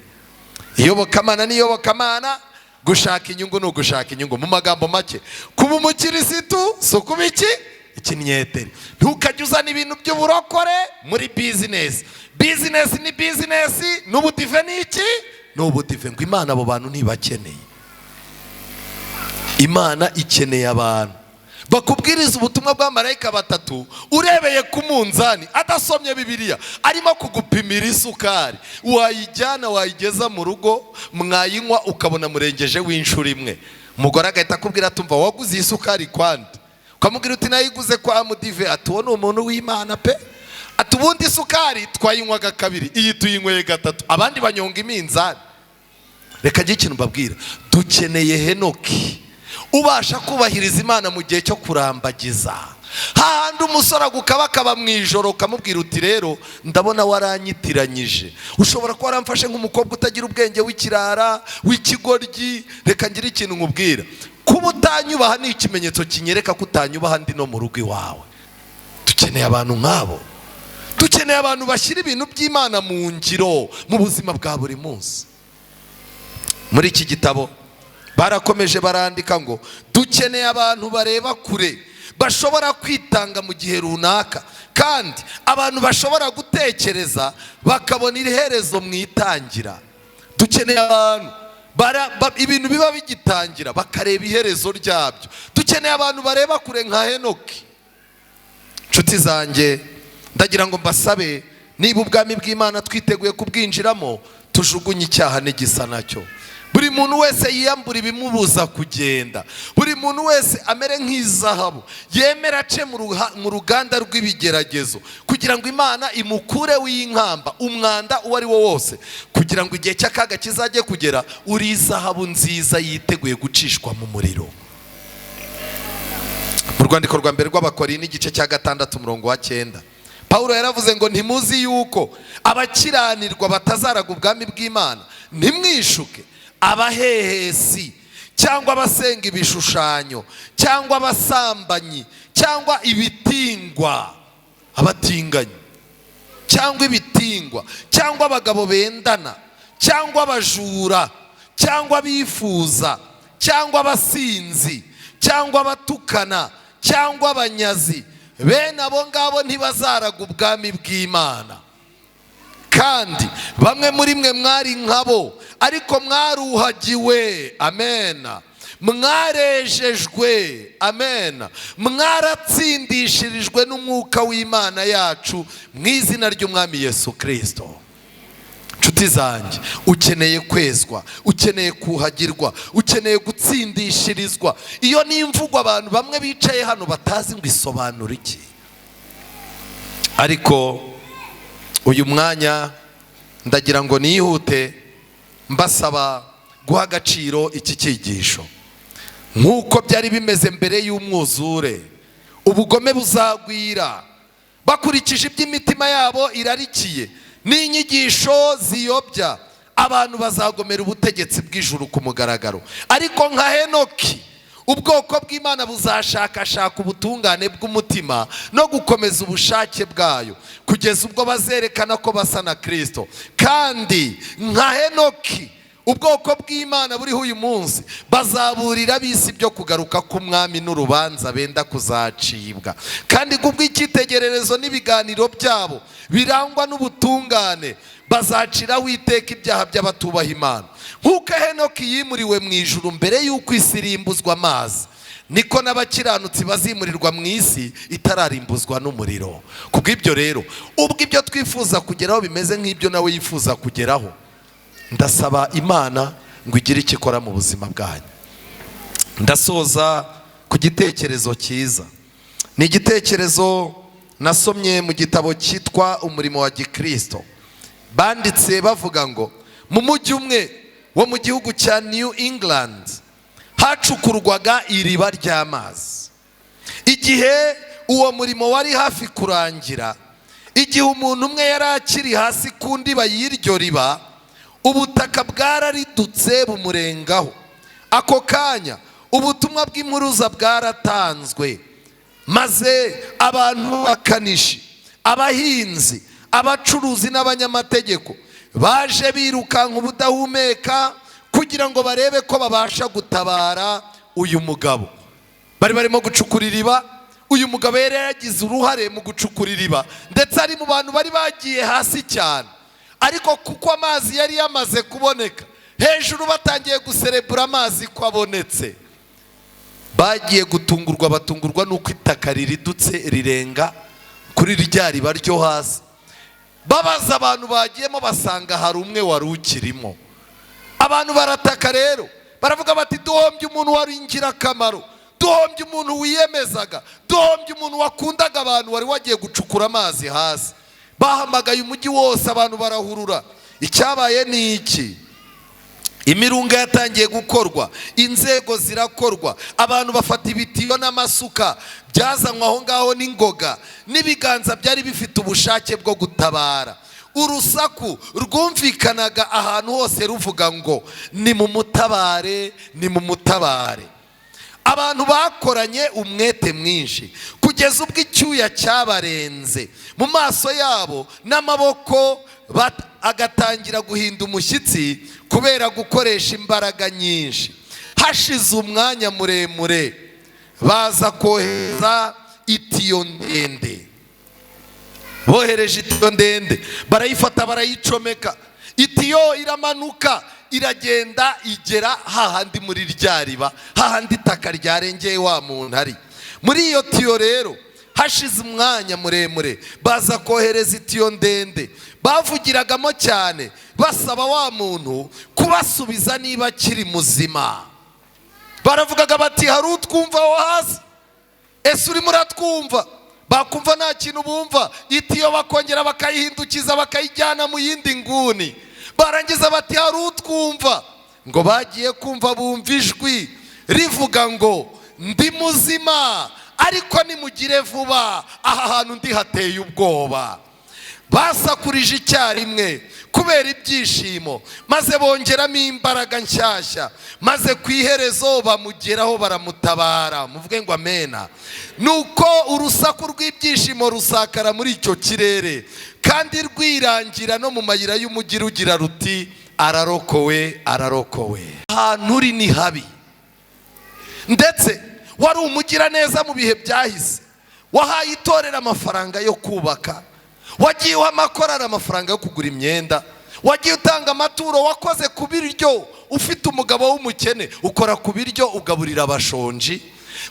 Iyobokamana n'iyobokamana, gushaka inyungu ni ugushaka inyungu. Mu magambo make, kuba umukirisitu si ukuba ikinyetere. Ntukajye uzana ibintu by'uburokore muri bizinesi. Bizinesi ni bizinesi, n'ubudive ni iki? Ni ubudive. Ngo Imana abo bantu ntibakeneye. Imana ikeneye abantu bakubwiriza ubutumwa bwa marayika batatu, urebeye ku munzani adasomye Bibiliya, arimo kugupimira isukari, wayijyana wayigeza mu rugo mwayinywa ukabona murengeje w'inshuro imwe. Umugore agahita akubwira tumva waguze iyi sukari kwande, ukamubwira uti nayiguze kwa mudive. Ati uwo ni umuntu w'Imana pe. Ati ubundi isukari twayinywaga kabiri, iyi tuyinyweye gatatu, abandi banyonga iminzani. Reka njye ikintu mbabwira, dukeneye Henoki ubasha kubahiriza Imana mu gihe cyo kurambagiza. Hahandi umusore agukabakaba mu ijoro ukamubwira uti rero ndabona waranyitiranyije, ushobora kuba waramfashe nk'umukobwa utagira ubwenge w'ikirara w'ikigoryi. Reka ngire ikintu nkubwira, kuba utanyubaha ni ikimenyetso kinyereka ko utanyubaha ndi no mu rugo iwawe. Dukeneye abantu nk'abo, dukeneye abantu bashyira ibintu by'Imana mu ngiro mu buzima bwa buri munsi. Muri iki gitabo barakomeje barandika ngo dukeneye abantu bareba kure, bashobora kwitanga mu gihe runaka, kandi abantu bashobora gutekereza bakabona iherezo mu itangira. Dukeneye abantu ibintu biba bigitangira bakareba iherezo ryabyo. Dukeneye abantu bareba kure nka Henoki. Nshuti zanjye, ndagira ngo mbasabe, niba ubwami bw'Imana twiteguye kubwinjiramo, tujugunye icyaha n'igisa nacyo. Buri muntu wese yiyambura ibimubuza kugenda. Buri muntu wese amere nk'izahabu, yemera ace mu ruganda rw'ibigeragezo, kugira ngo Imana imukure w'inkamba umwanda uwo ari wo wose, kugira ngo igihe cy'akaga kizajye kugera uri izahabu nziza yiteguye gucishwa mu muriro. Mu rwandiko rwa mbere rw'Abakorinto igice cya 6:9, Pawulo yaravuze ngo ntimuzi yuko abakiranirwa batazaraga ubwami bw'Imana? Ntimwishuke abahehesi cyangwa abasenga ibishushanyo cyangwa abasambanyi cyangwa ibitingwa, abatinganyi cyangwa ibitingwa cyangwa abagabo bendana cyangwa abajura cyangwa abifuza cyangwa abasinzi cyangwa abatukana cyangwa abanyazi, bene abo ngabo ntibazaraga ubwami bw'Imana. Kandi bamwe muri mwe mwari nkabo, ariko mwaruhagiwe, amena, mwarejejwe, amena, mwaratsindishirijwe n'umwuka w'Imana yacu mu izina ry'Umwami Yesu Kristo. Nshuti zanjye, ukeneye kwezwa, ukeneye kuhagirwa, ukeneye gutsindishirizwa. Iyo ni imvugo abantu bamwe bicaye hano batazi ngo isobanura iki. Ariko uyu mwanya ndagira ngo nihute mbasaba guha agaciro iki cyigisho. Nk'uko byari bimeze mbere y'umwuzure, ubugome buzagwira bakurikije iby'imitima yabo irarikiye n'inyigisho ziyobya. Abantu bazagomera ubutegetsi bw'ijuru ku mugaragaro. Ariko nka Henoki, ubwoko bw'Imana buzashakashaka ubutungane bw'umutima no gukomeza ubushake bwayo, kugeza ubwo bazerekana ko basa na Kristo. Kandi nka Henoki, ubwoko bw'Imana buriho uyu munsi bazaburira ab'isi byo kugaruka k'Umwami n'urubanza benda kuzacibwa. Kandi kubw'icyitegererezo n'ibiganiro byabo birangwa n'ubutungane, bazaciraho iteka ibyaha by'abatubaha Imana. Nk'uko Henoki yimuriwe mu ijuru mbere y'uko isi irimbuzwa amazi, niko n'abakiranutsi bazimurirwa mu isi itararimbuzwa n'umuriro. Kubw'ibyo rero, ubwo ibyo twifuza kugeraho bimeze nk'ibyo nawe yifuza kugeraho, ndasaba Imana ngo igire icyo ikora mu buzima bwanyu. Ndasoza ku gitekerezo cyiza. Ni igitekerezo nasomye mu gitabo cyitwa Umurimo wa Gikristo. Banditse bavuga ngo mu mujyi umwe wo mu gihugu cya New England hacukurwaga iriba ry'amazi. Igihe uwo murimo wari hafi kurangira, igihe umuntu umwe yari akiri hasi ku ndiba y'iryo riba, ubutaka bwararidutse bumurengaho. Ako kanya ubutumwa bw'impuruza bwaratanzwe, maze abantu bakanishi, abahinzi, abacuruzi n'abanyamategeko baje birukanka ubudahumeka kugira ngo barebe ko babasha gutabara uyu mugabo. Bari barimo gucukura iriba. Uyu mugabo yari yagize uruhare mu gucukura iriba, ndetse ari mu bantu bari bagiye hasi cyane. Ariko kuko amazi yari yamaze kuboneka, hejuru batangiye guserebura amazi ko abonetse, bagiye gutungurwa. Batungurwa nuko itaka riridutse rirenga kuri rya riba ryo hasi. Babaza abantu bagiyemo, basanga hari umwe wari ukirimo. Abantu barataka rero, baravuga bati duhombye umuntu wari ingirakamaro, duhombye umuntu wiyemezaga, duhombye umuntu wakundaga abantu, wari wagiye gucukura amazi hasi. Bahamagaye umujyi wose, abantu barahurura. Icyabaye ni iki? Imirunga yatangiye gukorwa, inzego zirakorwa, abantu bafata ibitiyo n'amasuka byazanywe aho ngaho n'ingoga, n'ibiganza byari bifite ubushake bwo gutabara. Urusaku rwumvikanaga ahantu hose ruvuga ngo ni mu mutabare, ni mu mutabare. Abantu bakoranye umwete mwinshi kugeza ubwo icyuya cyabarenze mu maso yabo, n'amaboko agatangira guhinda umushyitsi kubera gukoresha imbaraga nyinshi. Hashize umwanya muremure, baza kohereza itiyo ndende. Bohereje itiyo ndende, barayifata barayicomeka. Itiyo iramanuka, iragenda igera hahandi muri rya riba, hahandi itaka ryarengeye wa muntu ari. Muri iyo tiyo rero, hashize umwanya muremure, baza kohereza itiyo ndende. Bavugiragamo cyane basaba wa muntu kubasubiza niba akiri muzima. Baravugaga bati hari utwumva aho hasi? Ese urimo uratwumva? Bakumva nta kintu bumva, itiyo bakongera bakayihindukiza bakayijyana mu yindi nguni. Barangiza bati hari utwumva? Ngo bagiye kumva bumva ijwi rivuga ngo ndi muzima, ariko nimugire vuba, aha hantu ndi hateye ubwoba. Basakurije icyarimwe kubera ibyishimo, maze bongeramo imbaraga nshyashya, maze ku iherezo bamugeraho baramutabara. Muvuge ngo amena. Nuko urusaku rw'ibyishimo rusakara muri icyo kirere, kandi rwirangira no mu mayira y'umujyi rugira ruti ararokowe, ararokowe. Ahantu uri ni habi, ndetse wari umugira neza mu bihe byahise, wahaye itorero amafaranga yo kubaka, wagiye uha amakorari amafaranga yo kugura imyenda, wagiye utanga amaturo, wakoze ku biryo, ufite umugabo w'umukene ukora ku biryo ugaburira abashonji.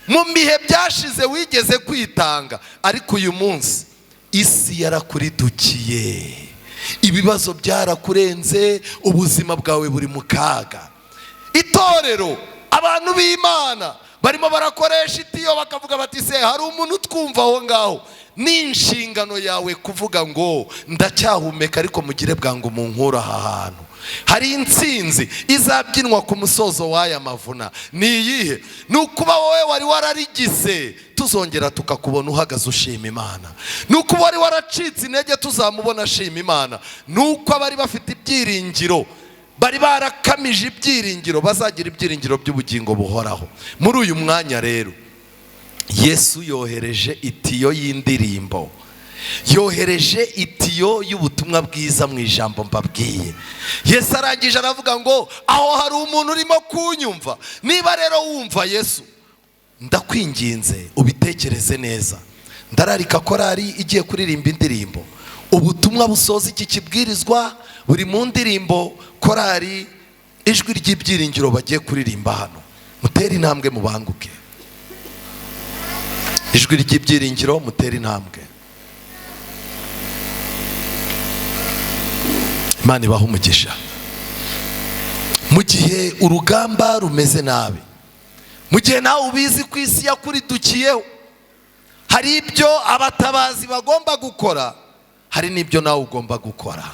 Mu bihe byashize wigeze kwitanga, ariko uyu munsi isi yarakuridukiye, ibibazo byarakurenze, ubuzima bwawe buri mu kaga. Itorero, abantu b'Imana barimo barakoresha itiyo, bakavuga bati se hari umuntu utwumva aho ngaho? Ni inshingano yawe kuvuga ngo ndacyahumeka, ariko mugire bwangu munkura aha hantu. Hari intsinzi izabyinwa ku musozo w'aya mavuna. Ni iyihe? Ni ukuba wowe wari wararigize, tuzongera tukakubona uhagaze ushima Imana. Ni ukuba wari waracitse intege, tuzamubona ashima Imana. Ni uko abari bafite ibyiringiro, bari barakamije ibyiringiro, bazagira ibyiringiro by'ubugingo buhoraho. Muri uyu mwanya rero, Yesu yohereje itiyo y'indirimbo, yohereje itiyo y'ubutumwa bwiza mu ijambo mbabwiye. Yesu arangije aravuga ngo aho hari umuntu urimo kunyumva. Niba rero wumva Yesu, ndakwinginze ubitekereze neza. Ndararika korari igiye kuririmba indirimbo, ubutumwa busoza iki kibwirizwa buri mu ndirimbo korari ijwi ry'ibyiringiro bagiye kuririmba hano. Mutere intambwe mubanguke, ijwi ry'ibyiringiro mutere intambwe. Imana ibaha umugisha. Mu gihe urugamba rumeze nabi, mu gihe nawe ubizi ko isi yakuridukiyeho, hari ibyo abatabazi bagomba gukora, hari n'ibyo nawe ugomba gukora.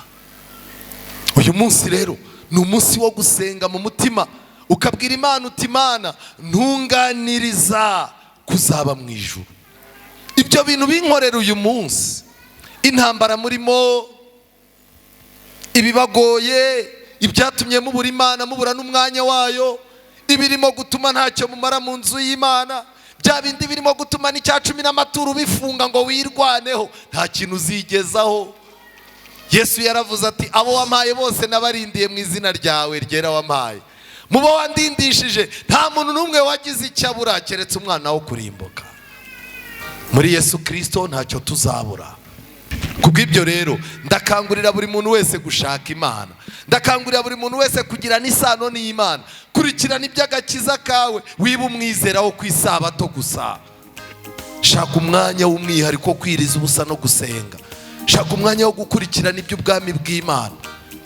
Uyu munsi rero ni umunsi wo gusenga mu mutima, ukabwira Imana uti Imana ntunganiriza kuzaba mu ijuru. Ibyo bintu binkorera uyu munsi, intambara murimo, ibibagoye, ibyatumye mubura Imana, mubura n'umwanya wayo, ibirimo gutuma ntacyo mumara mu nzu y'Imana, bya bindi birimo gutuma n'icya 10 n'amaturo bifunga ngo wirwaneho, nta kintu uzigezaho. Yesu yaravuze ati abo wampaye bose nabarindiye mu izina ryawe ryera wampaye. Mubo wandindishije nta muntu n'umwe wagize icyo abura keretse umwana wo kurimbuka. Muri Yesu Kristo ntacyo tuzabura. Kubw'ibyo rero ndakangurira buri muntu wese gushaka Imana, ndakangurira buri muntu wese kugira n'isano n'Imana, kurikirana iby'agakiza kawe, wiba umwizera wo ku isabato gusa. Shaka umwanya w'umwihariko wo kwiriza ubusa no gusenga, shaka umwanya wo gukurikirana iby'ubwami bw'Imana,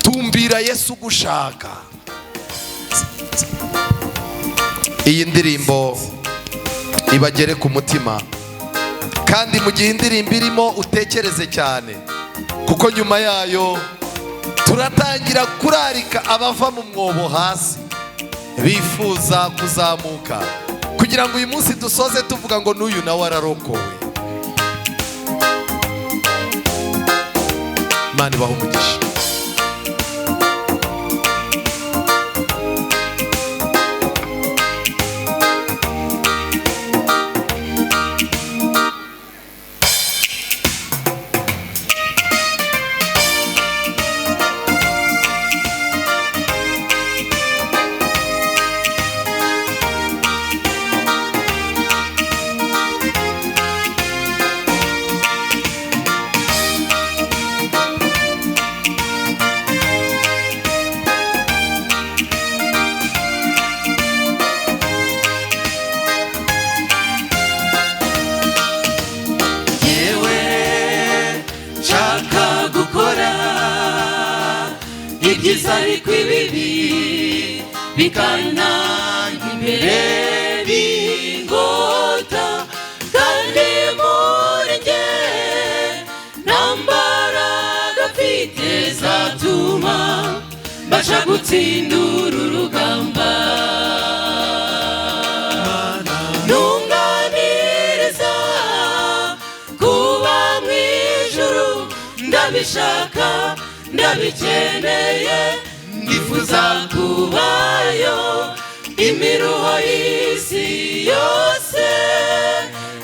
tumbira Yesu gushaka. Iyi ndirimbo ibagere ku mutima, kandi mu gihe indirimbo irimo utekereze cyane, kuko nyuma yayo turatangira kurarika abava mu mwobo hasi bifuza kuzamuka, kugira ngo uyu munsi dusoze tuvuga ngo n'uyu nawe ararokowe. Imana ibahe umugisha. ibyiza ariko ibibi bikananga imbere bingota, kandi muri njye nta mbaraga mfite zatuma mbasha gutsindura urugamba. Ntunganiriza kuba mu ijuru, ndabishaka ndabikeneye, ndifuza kubayo imiruho y'isi yose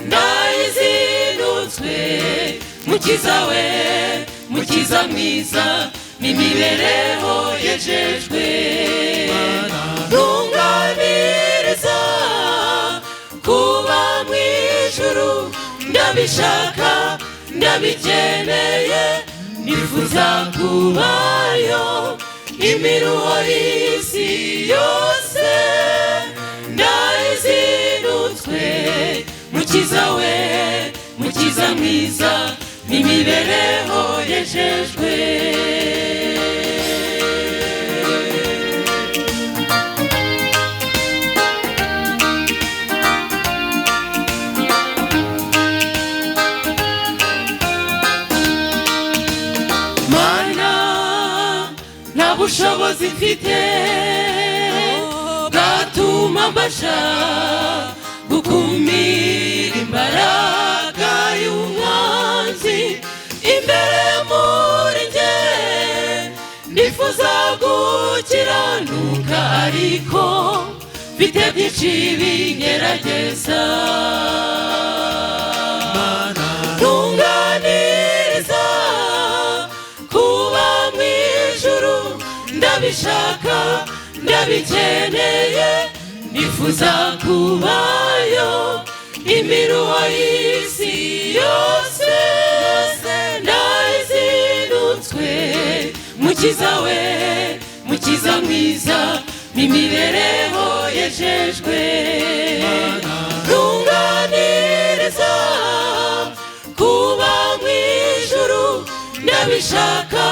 ndayizinutswe. Mukiza we, mukiza mwiza, n'imibereho yejejwe. Ntunganiriza kuba mu ijuru, ndabishaka ndabikeneye, nifuza kubayo imiruho y'isi yose ndayizinutswe. Mukiza we, mukiza mwiza, n'imibereho yejejwe. Ubushobozi mfite bwatuma mbasha gukumira imbaraga y'umwanzi imbere muri njye. Ndifuza gukiranuka ariko mfite byinshi bingerageza. Ntunganiriza kuba mu ijuru, ndabishaka ndabikeneye, nifuza kubayo imiruho y'isi yose ndayizinutswe. Mukiza we, mukiza mwiza, n'imibereho yejejwe. Ntunganiriza kuba mu ijuru, ndabishaka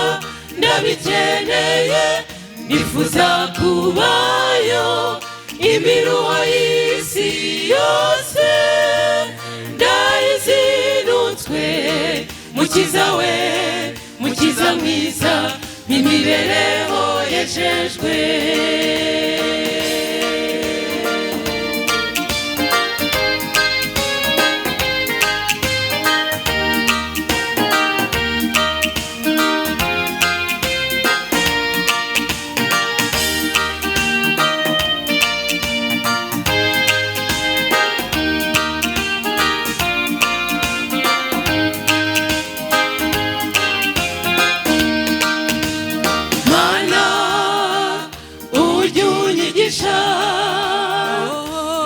ndabikeneye, nifuza kubayo imiruho y'isi yose ndayizinutswe. Mukiza we, mukiza mwiza, n'imibereho yejejwe.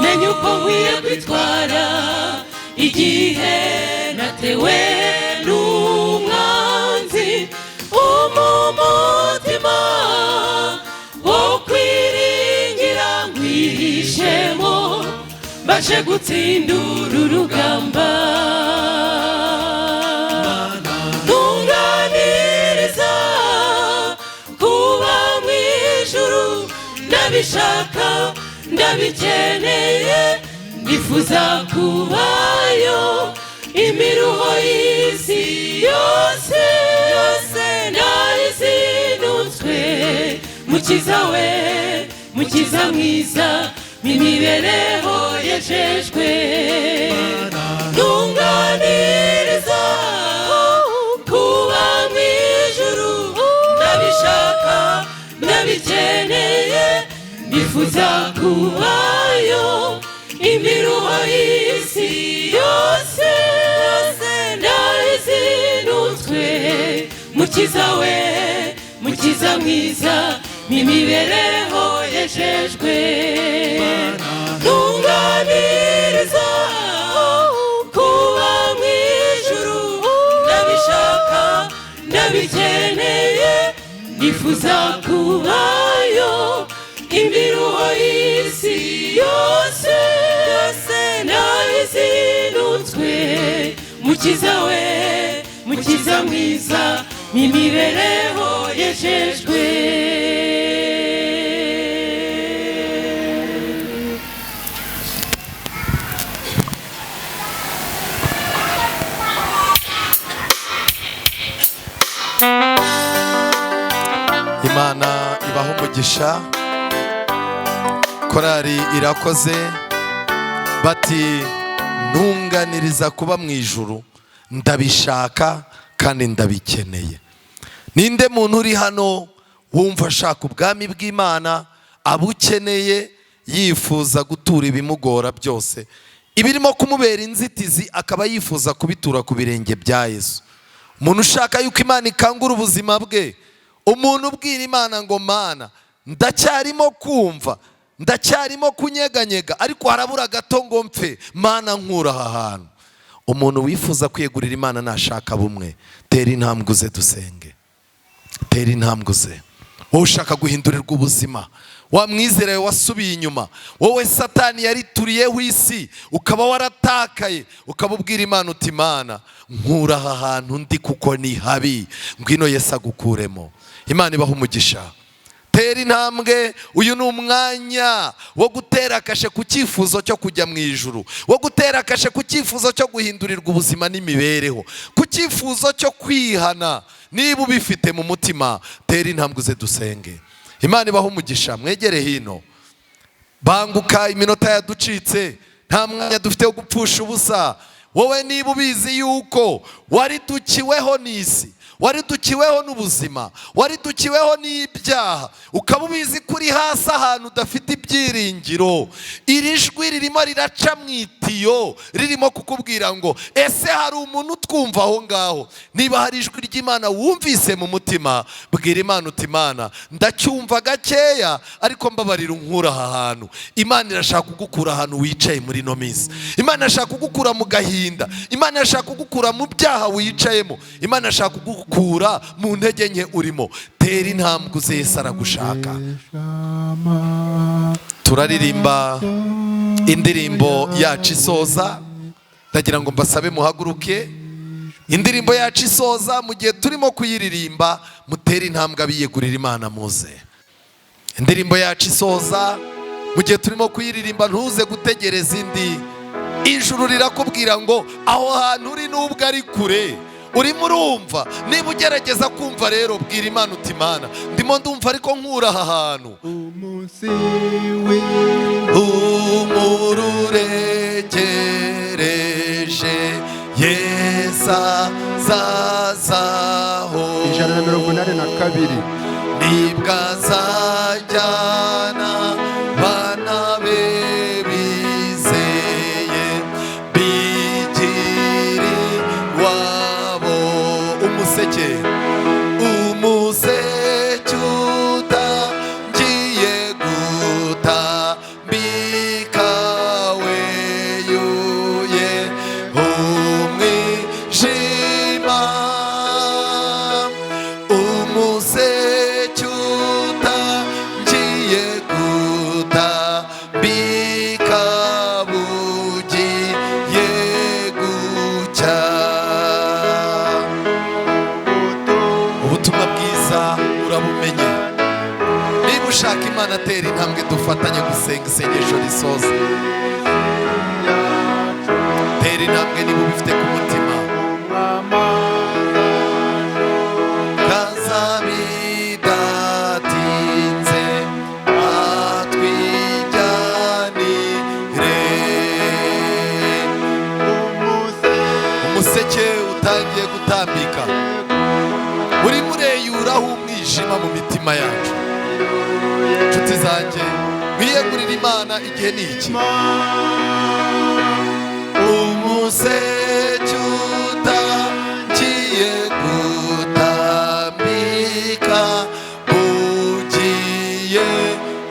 Menya uko nkwiye kwitwara igihe natewe n'umwanzi umutima wo kwiringira nkwihishemo mbashe gutsindura urugamba. Ntunganiriza kuba mu ijuru ndabishaka ndabikeneye nifuza kubayo imiruho y'isi yose nayizinutswe mukiza we mukiza mwiza n'imibereho yejejwe. Ntunganiriza kuba mu ijuru ndabishaka ndabikeneye nifuza kubayo imiruho y'isi yose ndayizinutswe mukiza we mukiza mwiza n'imibereho yejejwe. Ntunganiriza kuba mu ijuru ndabishaka ndabikeneye nifuza kubayo imiruho y'isi yose nayizinutswe mukiza we mukiza mwiza n'imibereho yejejwe. Imana ibaho umugisha. Korari irakoze bati ntunganiriza kuba mu ijuru ndabishaka kandi ndabikeneye. Ninde muntu uri hano wumva ashaka ubwami bw'Imana abukeneye yifuza gutura ibimugora byose ibirimo kumubera inzitizi akaba yifuza kubitura ku birenge bya Yesu? Umuntu ushaka yuko Imana ikangura ubuzima bwe, umuntu ubwira Imana ngo Mana ndacyarimo kumva ndacyarimo kunyeganyega ariko harabura gato ngo mpfe, Mana nkura aha hantu. Umuntu wifuza kwiyegurira Imana nashaka bumwe, tera intambwe uze dusenge. Tera intambwe uze. Wowe ushaka guhindurirwa ubuzima, wamwizeraye wasubiye inyuma, wowe Satani yarituriyeho isi ukaba waratakaye, ukaba ubwira Imana uti Mana nkura aha hantu ndi kuko ni habi, ngwino Yesu agukuremo. Imana ibaha umugisha. Tera intambwe. Uyu ni umwanya wo gutera kashe ku cyifuzo cyo kujya mu ijuru, wo gutera kashe ku cyifuzo cyo guhindurirwa ubuzima n'imibereho, ku cyifuzo cyo kwihana. Niba ubifite mu mutima tera intambwe uze dusenge. Imana ibaha umugisha. Mwegere hino. Banguka, iminota yaducitse, nta mwanya dufite wo gupfusha ubusa. Wowe niba ubizi yuko waridukiweho n'isi, waridukiweho n'ubuzima, waridukiweho n'ibyaha, ukaba ubizi kuri hasi ahantu udafite ibyiringiro, iri jwi ririmo riraca mu itiyo ririmo kukubwira ngo ese hari umuntu utwumva aho ngaho? Niba hari ijwi ry'Imana wumvise mu mutima, bwira Imana uti Imana ndacyumva gakeya ariko mbabarira unkura aha hantu. Imana irashaka kugukura ahantu wicaye muri no minsi. Imana irashaka kugukura mu gahinda. Imana irashaka kugukura mu byaha wicayemo. Imana irashaka kugukura mu ntege nke urimo. Tera intambwe uze, Yesu aragushaka. Turaririmba indirimbo yacu isoza. Ndagira ngo mbasabe muhaguruke. Indirimbo yacu isoza, mu gihe turimo kuyiririmba mutera intambwe abiyegurira Imana muze. Indirimbo yacu isoza, mu gihe turimo kuyiririmba ntuze gutegereza indi. Ijuru rirakubwira ngo aho hantu uri nubwo ari kure, urimo urumva. Niba ugerageza kumva rero bwira Imana uti Imana ndimo ndumva ariko nkura aha hantu. umunsi umururegereje Yesu azazaho 182 nibwo azajyana bana be bizeye bigiri wabo. Umuseke utangiye gutambika weyuye umwijima. Umuseke utangiye gutambika bugiye gucya. Ubutumwa bwiza urabumenye. Niba ushaka Imana atera intambwe dufatanye gusenga isengesho risoza. Tera intambwe niba ubifite ku mutima. Kazabidatinze atwijyanire. Umuseke utangiye gutambika uri mureyuraho umwijima mu mitima yacu. Inshuti zanjye mwiyegurire Imana igihe ni iki. Umuseke utangiye gutambika bugiye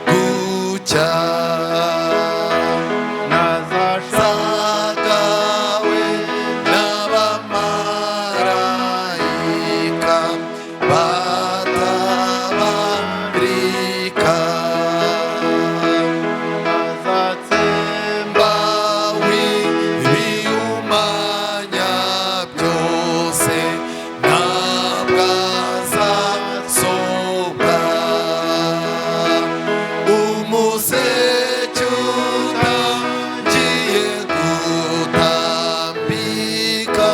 gucya. Zagawe n'abamarayika batabarika. Bazatsembawe ibihumanya byose ntabwo azasobwa. Umuseke utangiye gutambika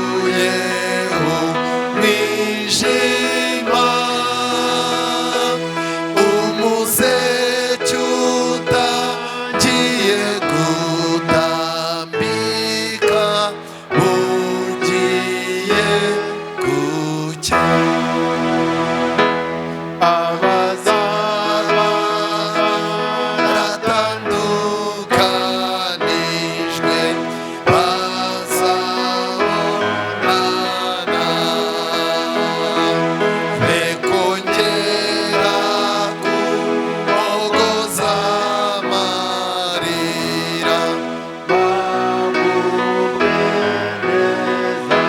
weyuyeho umwijima. Umuseke utangiye gutambika bugiye gucya. Abazaba baratandukanijwe bazabonana bekongera kubogoza amarira bagubwe neza.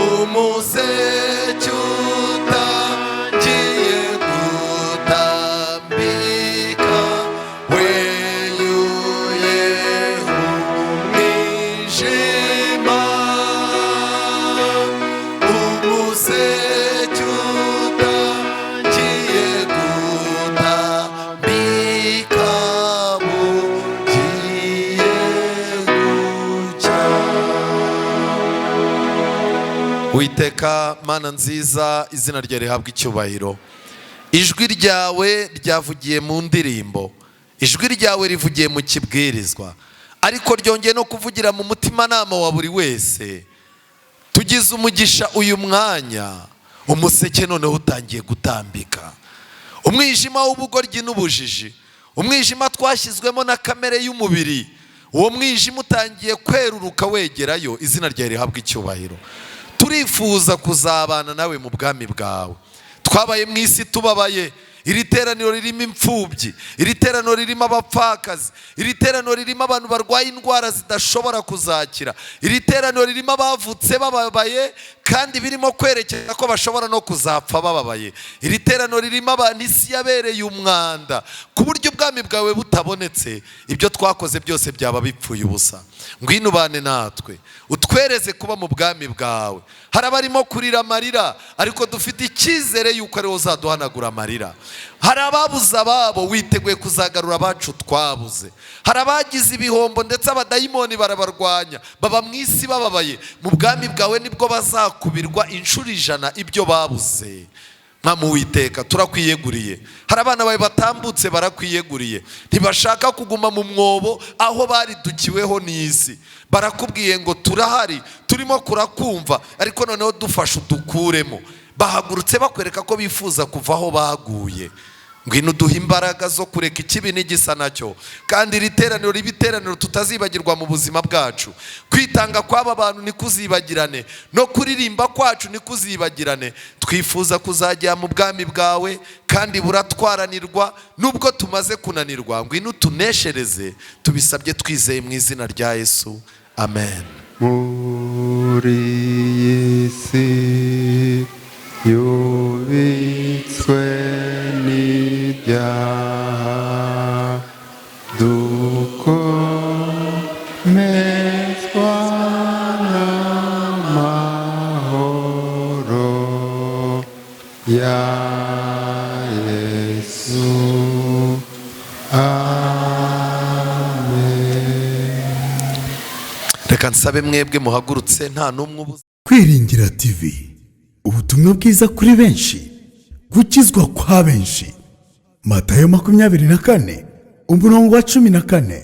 Umuseke utangiye gutambika weyuyeho umwijima. Umuseke utangiye gutambika bugiye gucya. Uwiteka Mana nziza, izina ryawe rihabwa icyubahiro. Ijwi ryawe ryavugiye mu ndirimbo, ijwi ryawe rivugiye mu kibwirizwa, ariko ryongeye no kuvugira mu mutimanama wa buri wese. Tugize umugisha uyu mwanya, umuseke noneho utangiye gutambika. Umwijima w'ubugoryi n'ubujiji, umwijima twashyizwemo na kamere y'umubiri, uwo mwijima utangiye kweruruka wegerayo. Izina ryawe rihabwa icyubahiro. Turifuza kuzabana nawe mu bwami bwawe. Twabaye mu isi tubabaye, iri teraniro ririmo imfubyi, iri teraniro ririmo abapfakazi, iri teraniro ririmo abantu barwaye indwara zidashobora kuzakira, iri teraniro ririmo abavutse bababaye kandi birimo kwerekeza ko bashobora no kuzapfa bababaye. Iri teraniro ririmo abantu isi yabereye umwanda ku buryo ubwami bwawe butabonetse ibyo twakoze byose byaba bipfuye ubusa. Ngwino ubane natwe, utwereze kuba mu bwami bwawe. Hari abarimo kurira amarira, ariko dufite icyizere yuko ariwe uzaduhanagura amarira. hari ababuze ababo, witeguye kuzagarura abacu twabuze. Hari abagize ibihombo ndetse abadayimoni barabarwanya, baba mu isi bababaye. Mu bwami bwawe nibwo bazakubirwa inshuro 100 ibyo babuze. Mwami Uwiteka, turakwiyeguriye. Hari abana bawe batambutse barakwiyeguriye, ntibashaka kuguma mu mwobo aho baridukiweho n'isi. Barakubwiye ngo turahari, turimo kurakumva, ariko noneho dufashe udukuremo. Bahagurutse bakwereka ko bifuza kuva aho baguye. Ngwino duhe imbaraga zo kureka ikibi n'igisa nacyo, kandi iri teraniro ribe iteraniro tutazibagirwa mu buzima bwacu. Kwitanga kw'aba bantu nikuzibagirane, no kuririmba kwacu nikuzibagirane. Twifuza kuzajya mu bwami bwawe, kandi buratwaranirwa nubwo tumaze kunanirwa. Ngwino tuneshereze, tubisabye twizeye mu izina rya Yesu, amen. Muri isi yubitswe n'ibyaha, dukomezwa n'amahoro ya Yesu, amen. Reka nsabe mwebwe muhagurutse, nta n'umwe ubuze. Kwiringira TV, ubutumwa bwiza kuri benshi, gukizwa kwa benshi. Matayo 24 umurongo wa 14.